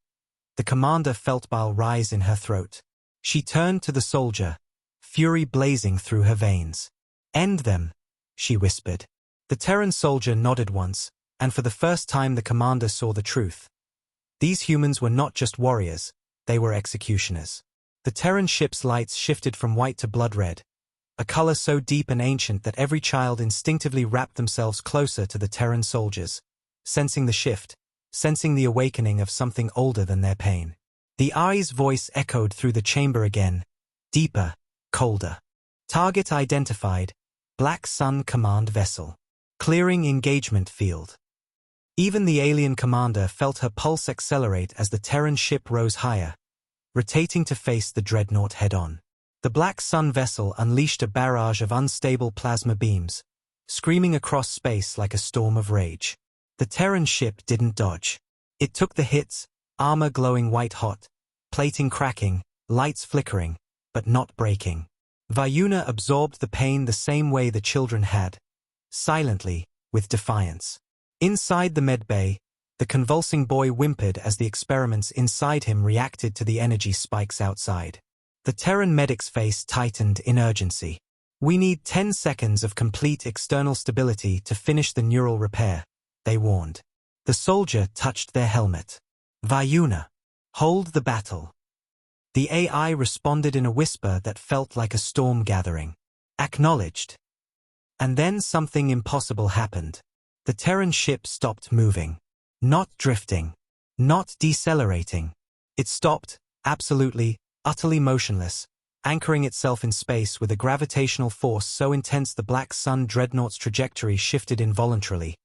The commander felt bile rise in her throat. She turned to the soldier, fury blazing through her veins. End them, she whispered. The Terran soldier nodded once, and for the first time the commander saw the truth. These humans were not just warriors, they were executioners. The Terran ship's lights shifted from white to blood red, a color so deep and ancient that every child instinctively wrapped themselves closer to the Terran soldiers, sensing the shift, sensing the awakening of something older than their pain. The eye's voice echoed through the chamber again, deeper, colder. Target identified, Black Sun Command Vessel. Clearing engagement field. Even the alien commander felt her pulse accelerate as the Terran ship rose higher, rotating to face the dreadnought head-on. The Black Sun vessel unleashed a barrage of unstable plasma beams, screaming across space like a storm of rage. The Terran ship didn't dodge. It took the hits, armor glowing white-hot, plating cracking, lights flickering, but not breaking. Vayuna absorbed the pain the same way the children had, silently, with defiance. Inside the medbay, the convulsing boy whimpered as the experiments inside him reacted to the energy spikes outside. The Terran medic's face tightened in urgency. We need 10 seconds of complete external stability to finish the neural repair, they warned. The soldier touched their helmet. Vayuna, hold the battle. The AI responded in a whisper that felt like a storm gathering. Acknowledged. And then something impossible happened. The Terran ship stopped moving. Not drifting. Not decelerating. It stopped, absolutely, utterly motionless, anchoring itself in space with a gravitational force so intense the Black Sun dreadnought's trajectory shifted involuntarily,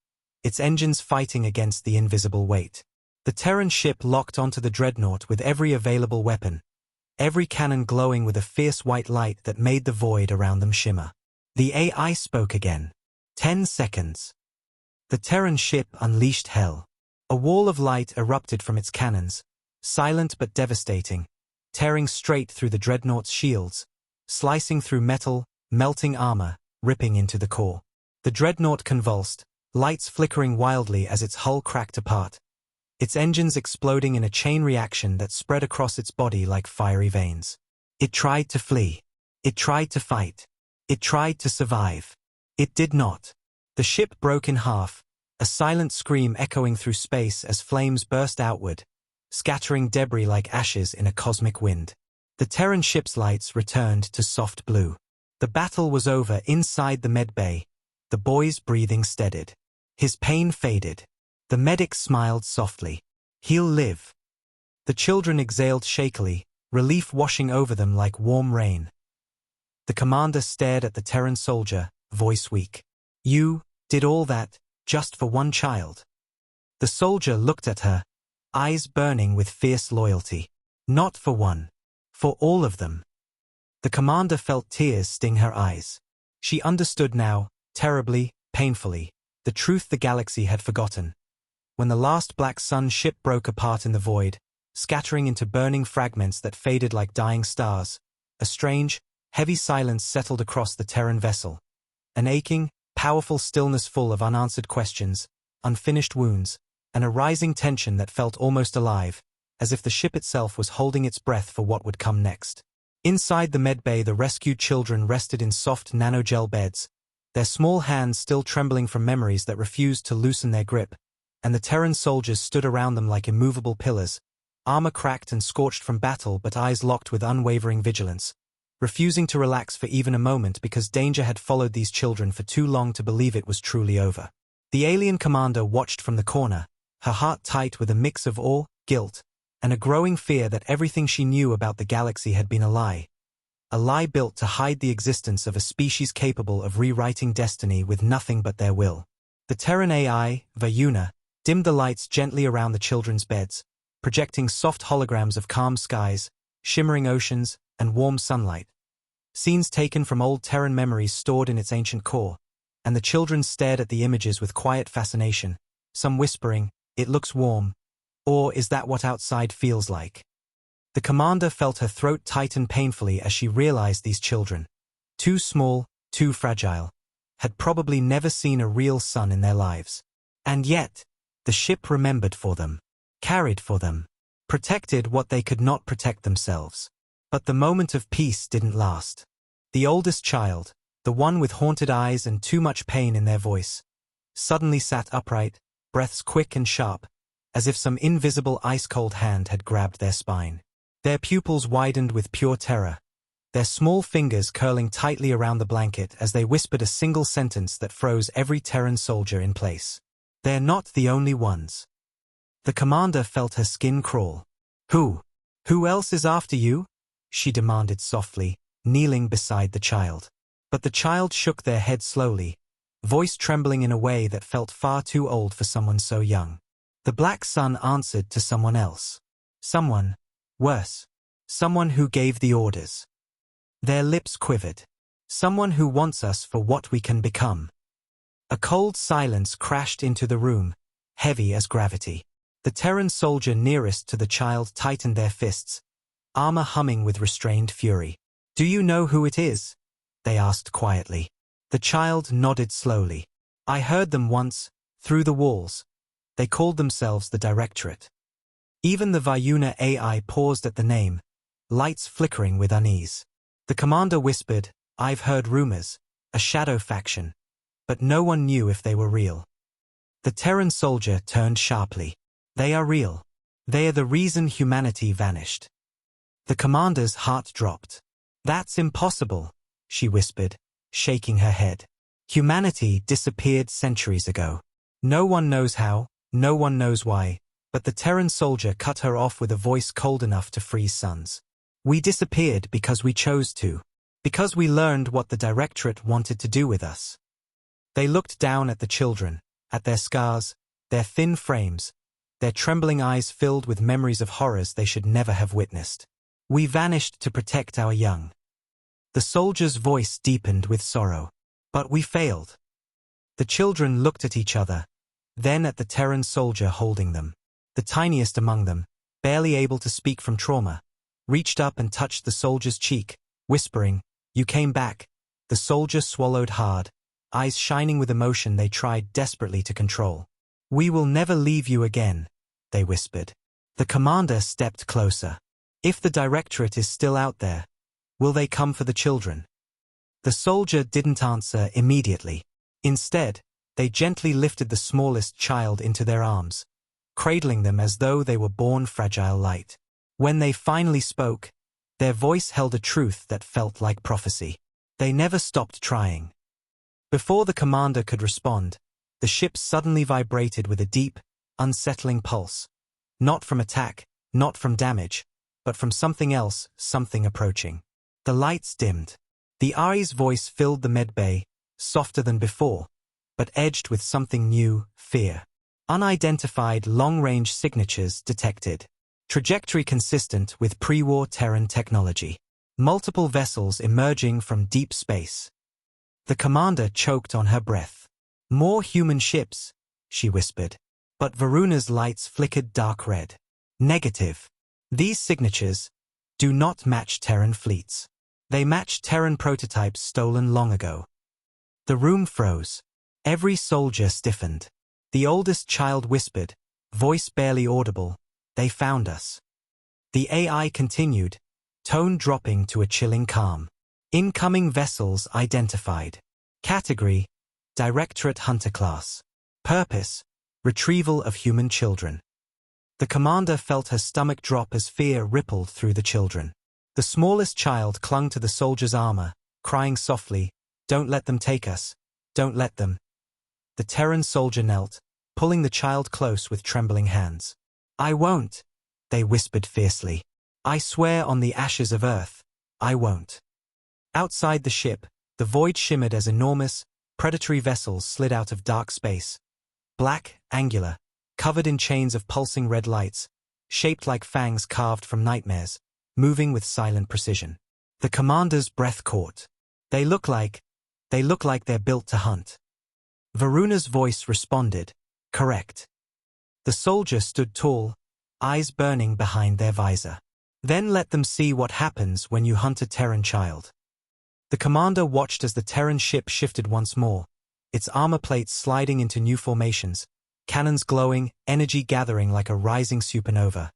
its engines fighting against the invisible weight. The Terran ship locked onto the dreadnought with every available weapon, every cannon glowing with a fierce white light that made the void around them shimmer. The AI spoke again. 10 seconds. The Terran ship unleashed hell. A wall of light erupted from its cannons, silent but devastating, tearing straight through the dreadnought's shields, slicing through metal, melting armor, ripping into the core. The dreadnought convulsed, lights flickering wildly as its hull cracked apart, its engines exploding in a chain reaction that spread across its body like fiery veins. It tried to flee. It tried to fight. It tried to survive. It did not. The ship broke in half, a silent scream echoing through space as flames burst outward, scattering debris like ashes in a cosmic wind. The Terran ship's lights returned to soft blue. The battle was over inside the medbay, the boy's breathing steadied. His pain faded. The medic smiled softly. He'll live. The children exhaled shakily, relief washing over them like warm rain. The commander stared at the Terran soldier, voice weak. You did all that, just for one child. The soldier looked at her, eyes burning with fierce loyalty. Not for one. For all of them. The commander felt tears sting her eyes. She understood now, terribly, painfully, the truth the galaxy had forgotten. when the last black sun ship broke apart in the void, scattering into burning fragments that faded like dying stars, a strange, heavy silence settled across the Terran vessel. An aching, powerful stillness full of unanswered questions, unfinished wounds, and a rising tension that felt almost alive, as if the ship itself was holding its breath for what would come next. Inside the medbay, the rescued children rested in soft nanogel beds, their small hands still trembling from memories that refused to loosen their grip, and the Terran soldiers stood around them like immovable pillars, armor cracked and scorched from battle but eyes locked with unwavering vigilance, refusing to relax for even a moment because danger had followed these children for too long to believe it was truly over. The alien commander watched from the corner, her heart tight with a mix of awe, guilt, and a growing fear that everything she knew about the galaxy had been a lie built to hide the existence of a species capable of rewriting destiny with nothing but their will. The Terran AI, Vayuna, dimmed the lights gently around the children's beds, projecting soft holograms of calm skies, shimmering oceans, and warm sunlight. Scenes taken from old Terran memories stored in its ancient core, and the children stared at the images with quiet fascination, some whispering, "It looks warm," or "Is that what outside feels like?" The commander felt her throat tighten painfully as she realized these children, too small, too fragile, had probably never seen a real sun in their lives. And yet, the ship remembered for them, carried for them, protected what they could not protect themselves. But the moment of peace didn't last. The oldest child, the one with haunted eyes and too much pain in their voice, suddenly sat upright, breaths quick and sharp, as if some invisible ice-cold hand had grabbed their spine. Their pupils widened with pure terror, their small fingers curling tightly around the blanket as they whispered a single sentence that froze every Terran soldier in place. "They're not the only ones." The commander felt her skin crawl. Who else is after you?" she demanded softly, kneeling beside the child. But the child shook their head slowly, voice trembling in a way that felt far too old for someone so young. The black sun answered to someone else. Someone, worse. Someone who gave the orders. Their lips quivered. Someone who wants us for what we can become. A cold silence crashed into the room, heavy as gravity. The Terran soldier nearest to the child tightened their fists, armor humming with restrained fury. "Do you know who it is?" they asked quietly. The child nodded slowly. "I heard them once, through the walls. They called themselves the Directorate." Even the Vayuna AI paused at the name, lights flickering with unease. The commander whispered, "I've heard rumors, a shadow faction." But no one knew if they were real. The Terran soldier turned sharply. "They are real. They are the reason humanity vanished." The commander's heart dropped. "That's impossible," she whispered, shaking her head. "Humanity disappeared centuries ago. No one knows how, no one knows why, but the Terran soldier cut her off with a voice cold enough to freeze suns. "We disappeared because we chose to. Because we learned what the Directorate wanted to do with us." They looked down at the children, at their scars, their thin frames, their trembling eyes filled with memories of horrors they should never have witnessed. "We vanished to protect our young." The soldier's voice deepened with sorrow. "But we failed." The children looked at each other, then at the Terran soldier holding them. The tiniest among them, barely able to speak from trauma, reached up and touched the soldier's cheek, whispering, "You came back." The soldier swallowed hard, eyes shining with emotion they tried desperately to control. "We will never leave you again," they whispered. The commander stepped closer. "If the Directorate is still out there, will they come for the children?" The soldier didn't answer immediately. Instead, they gently lifted the smallest child into their arms, cradling them as though they were born fragile light. When they finally spoke, their voice held a truth that felt like prophecy. They never stopped trying. Before the commander could respond, the ship suddenly vibrated with a deep, unsettling pulse. Not from attack, not from damage, but from something else, something approaching. The lights dimmed. The AI's voice filled the medbay, softer than before, but edged with something new, fear. Unidentified long-range signatures detected. Trajectory consistent with pre-war Terran technology. Multiple vessels emerging from deep space. The commander choked on her breath. "More human ships," she whispered. But Varuna's lights flickered dark red. Negative. These signatures do not match Terran fleets. They match Terran prototypes stolen long ago. The room froze. Every soldier stiffened. The oldest child whispered, voice barely audible, "They found us." The AI continued, tone dropping to a chilling calm. Incoming vessels identified. Category: Directorate Hunter Class. Purpose: Retrieval of human children. The commander felt her stomach drop as fear rippled through the children. The smallest child clung to the soldier's armor, crying softly, "Don't let them take us. Don't let them." The Terran soldier knelt, pulling the child close with trembling hands. "I won't," they whispered fiercely. "I swear on the ashes of Earth, I won't." Outside the ship, the void shimmered as enormous, predatory vessels slid out of dark space. Black, angular, covered in chains of pulsing red lights, shaped like fangs carved from nightmares, moving with silent precision. The commander's breath caught. They look like they're built to hunt." Varuna's voice responded, "Correct." The soldier stood tall, eyes burning behind their visor. "Then let them see what happens when you hunt a Terran child." The commander watched as the Terran ship shifted once more, its armor plates sliding into new formations, cannons glowing, energy gathering like a rising supernova.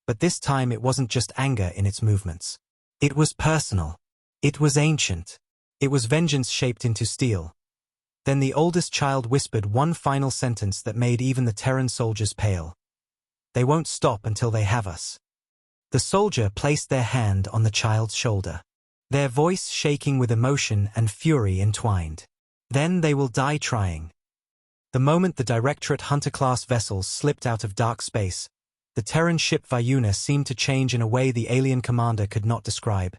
But this time it wasn't just anger in its movements. It was personal. It was ancient. It was vengeance shaped into steel. Then the oldest child whispered one final sentence that made even the Terran soldiers pale. "They won't stop until they have us." The soldier placed their hand on the child's shoulder, their voice shaking with emotion and fury entwined. "Then they will die trying." The moment the Directorate Hunter-class vessels slipped out of dark space, the Terran ship Vyuna seemed to change in a way the alien commander could not describe.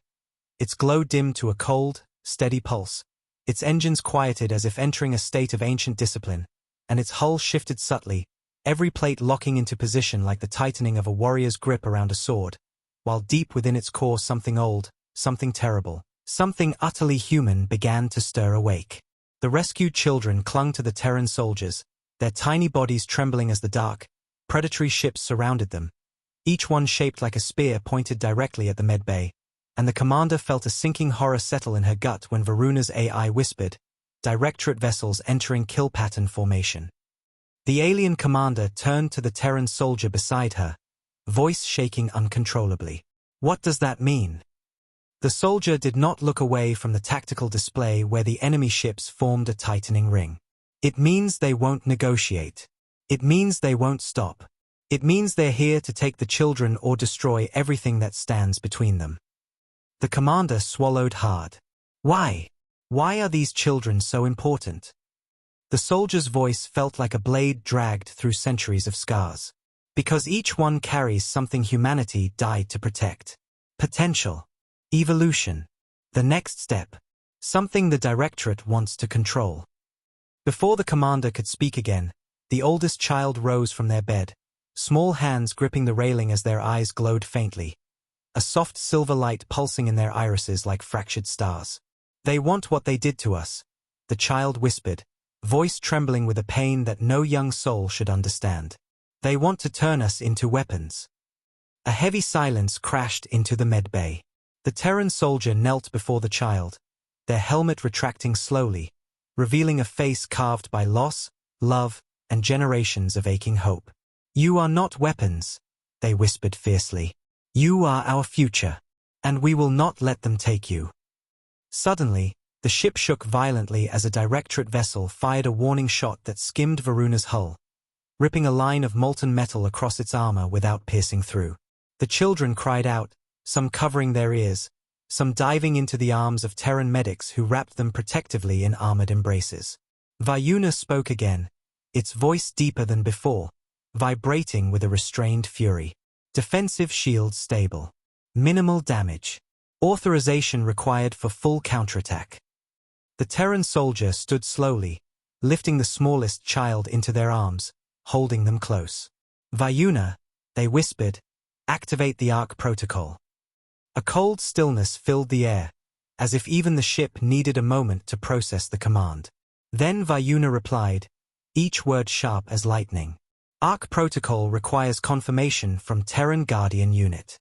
Its glow dimmed to a cold, steady pulse, its engines quieted as if entering a state of ancient discipline, and its hull shifted subtly, every plate locking into position like the tightening of a warrior's grip around a sword, while deep within its core something old, something terrible, something utterly human began to stir awake. The rescued children clung to the Terran soldiers, their tiny bodies trembling as the dark, predatory ships surrounded them, each one shaped like a spear pointed directly at the medbay, and the commander felt a sinking horror settle in her gut when Varuna's AI whispered, "Directorate vessels entering kill pattern formation." The alien commander turned to the Terran soldier beside her, voice shaking uncontrollably. "What does that mean?" The soldier did not look away from the tactical display where the enemy ships formed a tightening ring. "It means they won't negotiate. It means they won't stop. It means they're here to take the children or destroy everything that stands between them." The commander swallowed hard. Why? Why are these children so important? The soldier's voice felt like a blade dragged through centuries of scars. Because each one carries something humanity died to protect. Potential. Evolution. The next step. Something the Directorate wants to control. Before the commander could speak again, the oldest child rose from their bed, small hands gripping the railing as their eyes glowed faintly, a soft silver light pulsing in their irises like fractured stars. "They want what they did to us," the child whispered, voice trembling with a pain that no young soul should understand. "They want to turn us into weapons." A heavy silence crashed into the medbay. The Terran soldier knelt before the child, their helmet retracting slowly, revealing a face carved by loss, love, and generations of aching hope. "You are not weapons," they whispered fiercely. "You are our future, and we will not let them take you." Suddenly, the ship shook violently as a Directorate vessel fired a warning shot that skimmed Varuna's hull, ripping a line of molten metal across its armor without piercing through. The children cried out, some covering their ears, some diving into the arms of Terran medics who wrapped them protectively in armored embraces. Vyuna spoke again, its voice deeper than before, vibrating with a restrained fury. "Defensive shield stable. Minimal damage. Authorization required for full counterattack." The Terran soldier stood slowly, lifting the smallest child into their arms, holding them close. "Vyuna," they whispered, "activate the HFY Protocol." A cold stillness filled the air, as if even the ship needed a moment to process the command. Then Vyuna replied, each word sharp as lightning. ARC Protocol requires confirmation from Terran Guardian Unit.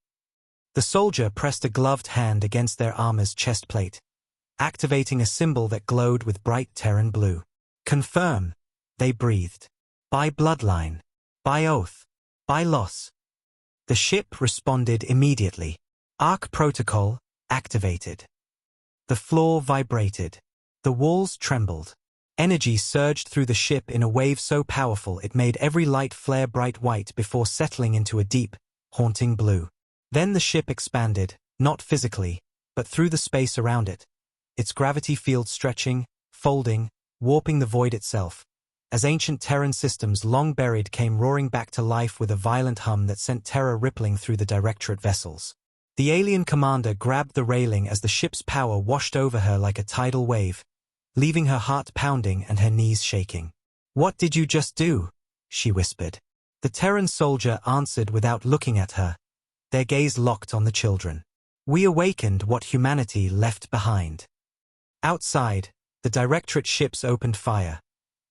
The soldier pressed a gloved hand against their armor's chest plate, activating a symbol that glowed with bright Terran blue. Confirm, they breathed. By bloodline. By oath. By loss. The ship responded immediately. ARC Protocol activated. The floor vibrated. The walls trembled. Energy surged through the ship in a wave so powerful it made every light flare bright white before settling into a deep, haunting blue. Then the ship expanded, not physically, but through the space around it, its gravity field stretching, folding, warping the void itself, as ancient Terran systems long buried came roaring back to life with a violent hum that sent terror rippling through the Directorate vessels. The alien commander grabbed the railing as the ship's power washed over her like a tidal wave, leaving her heart pounding and her knees shaking. "What did you just do?" she whispered. The Terran soldier answered without looking at her, their gaze locked on the children. "We awakened what humanity left behind." Outside, the Directorate ships opened fire,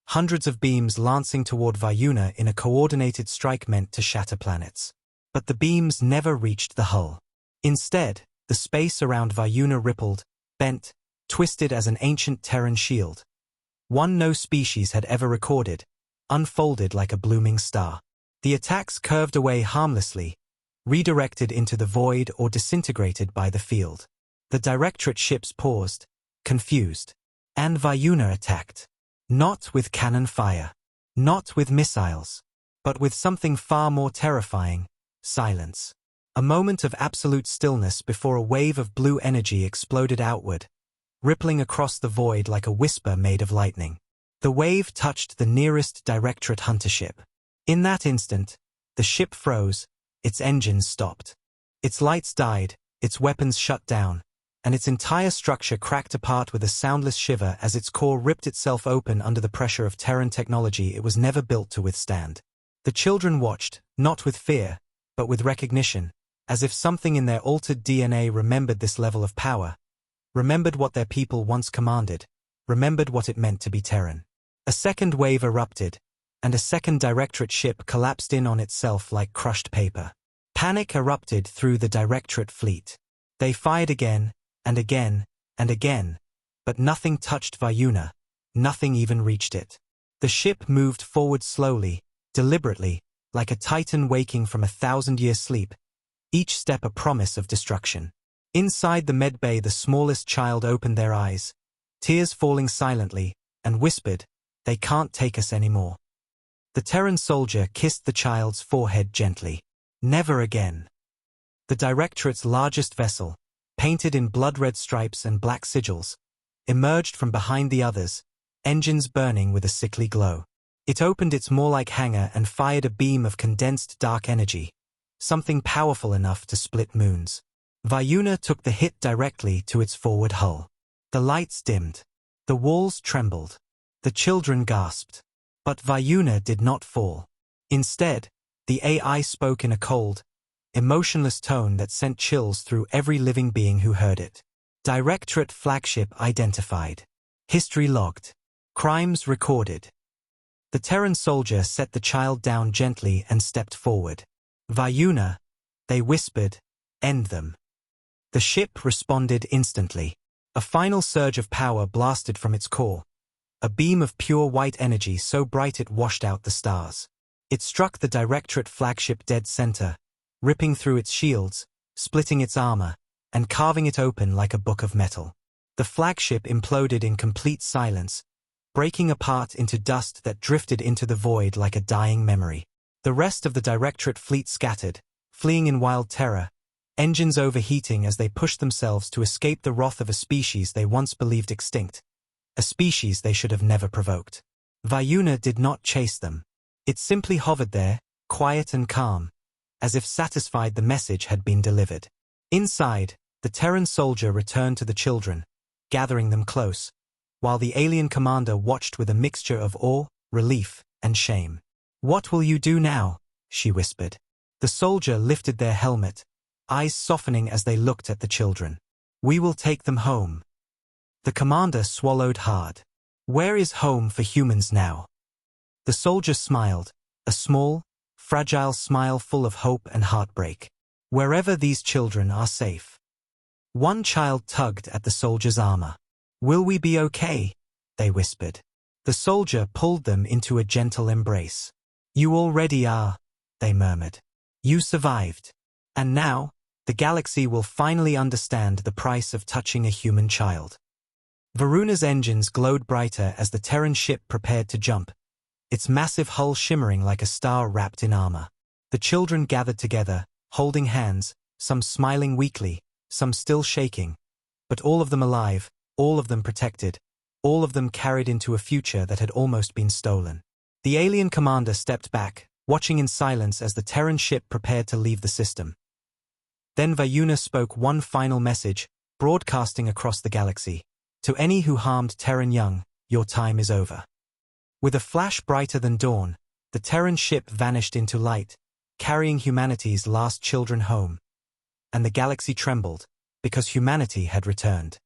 hundreds of beams lancing toward Vyuna in a coordinated strike meant to shatter planets. But the beams never reached the hull. Instead, the space around Vyuna rippled, bent, twisted as an ancient Terran shield. One no species had ever recorded, unfolded like a blooming star. The attacks curved away harmlessly, redirected into the void or disintegrated by the field. The Directorate ships paused, confused. And Vyuna attacked. Not with cannon fire. Not with missiles. But with something far more terrifying: silence. A moment of absolute stillness before a wave of blue energy exploded outward, rippling across the void like a whisper made of lightning. The wave touched the nearest Directorate hunter ship. In that instant, the ship froze, its engines stopped. Its lights died, its weapons shut down, and its entire structure cracked apart with a soundless shiver as its core ripped itself open under the pressure of Terran technology it was never built to withstand. The children watched, not with fear, but with recognition, as if something in their altered DNA remembered this level of power, remembered what their people once commanded, remembered what it meant to be Terran. A second wave erupted, and a second Directorate ship collapsed in on itself like crushed paper. Panic erupted through the Directorate fleet. They fired again, and again, and again, but nothing touched Vyuna, nothing even reached it. The ship moved forward slowly, deliberately, like a titan waking from a 1,000-year sleep, each step a promise of destruction. Inside the medbay the smallest child opened their eyes, tears falling silently, and whispered, "They can't take us anymore." The Terran soldier kissed the child's forehead gently. Never again. The Directorate's largest vessel, painted in blood-red stripes and black sigils, emerged from behind the others, engines burning with a sickly glow. It opened its Moor-like hangar and fired a beam of condensed dark energy, something powerful enough to split moons. Vyuna took the hit directly to its forward hull. The lights dimmed. The walls trembled. The children gasped. But Vyuna did not fall. Instead, the AI spoke in a cold, emotionless tone that sent chills through every living being who heard it. Directorate flagship identified. History logged. Crimes recorded. The Terran soldier set the child down gently and stepped forward. "Vyuna," they whispered, "end them." The ship responded instantly. A final surge of power blasted from its core, a beam of pure white energy so bright it washed out the stars. It struck the Directorate flagship dead center, ripping through its shields, splitting its armor, and carving it open like a book of metal. The flagship imploded in complete silence, breaking apart into dust that drifted into the void like a dying memory. The rest of the Directorate fleet scattered, fleeing in wild terror, engines overheating as they pushed themselves to escape the wrath of a species they once believed extinct, a species they should have never provoked. Vyuna did not chase them. It simply hovered there, quiet and calm, as if satisfied the message had been delivered. Inside, the Terran soldier returned to the children, gathering them close, while the alien commander watched with a mixture of awe, relief, and shame. "What will you do now?" she whispered. The soldier lifted their helmet, eyes softening as they looked at the children. "We will take them home." The commander swallowed hard. "Where is home for humans now?" The soldier smiled, a small, fragile smile full of hope and heartbreak. Wherever these children are safe. One child tugged at the soldier's armor. "Will we be okay?" they whispered. The soldier pulled them into a gentle embrace. "You already are," they murmured. "You survived. And now, the galaxy will finally understand the price of touching a human child." Varuna's engines glowed brighter as the Terran ship prepared to jump, its massive hull shimmering like a star wrapped in armor. The children gathered together, holding hands, some smiling weakly, some still shaking, but all of them alive, all of them protected, all of them carried into a future that had almost been stolen. The alien commander stepped back, watching in silence as the Terran ship prepared to leave the system. Then Varuna spoke one final message, broadcasting across the galaxy. "To any who harmed Terran young, your time is over." With a flash brighter than dawn, the Terran ship vanished into light, carrying humanity's last children home. And the galaxy trembled, because humanity had returned.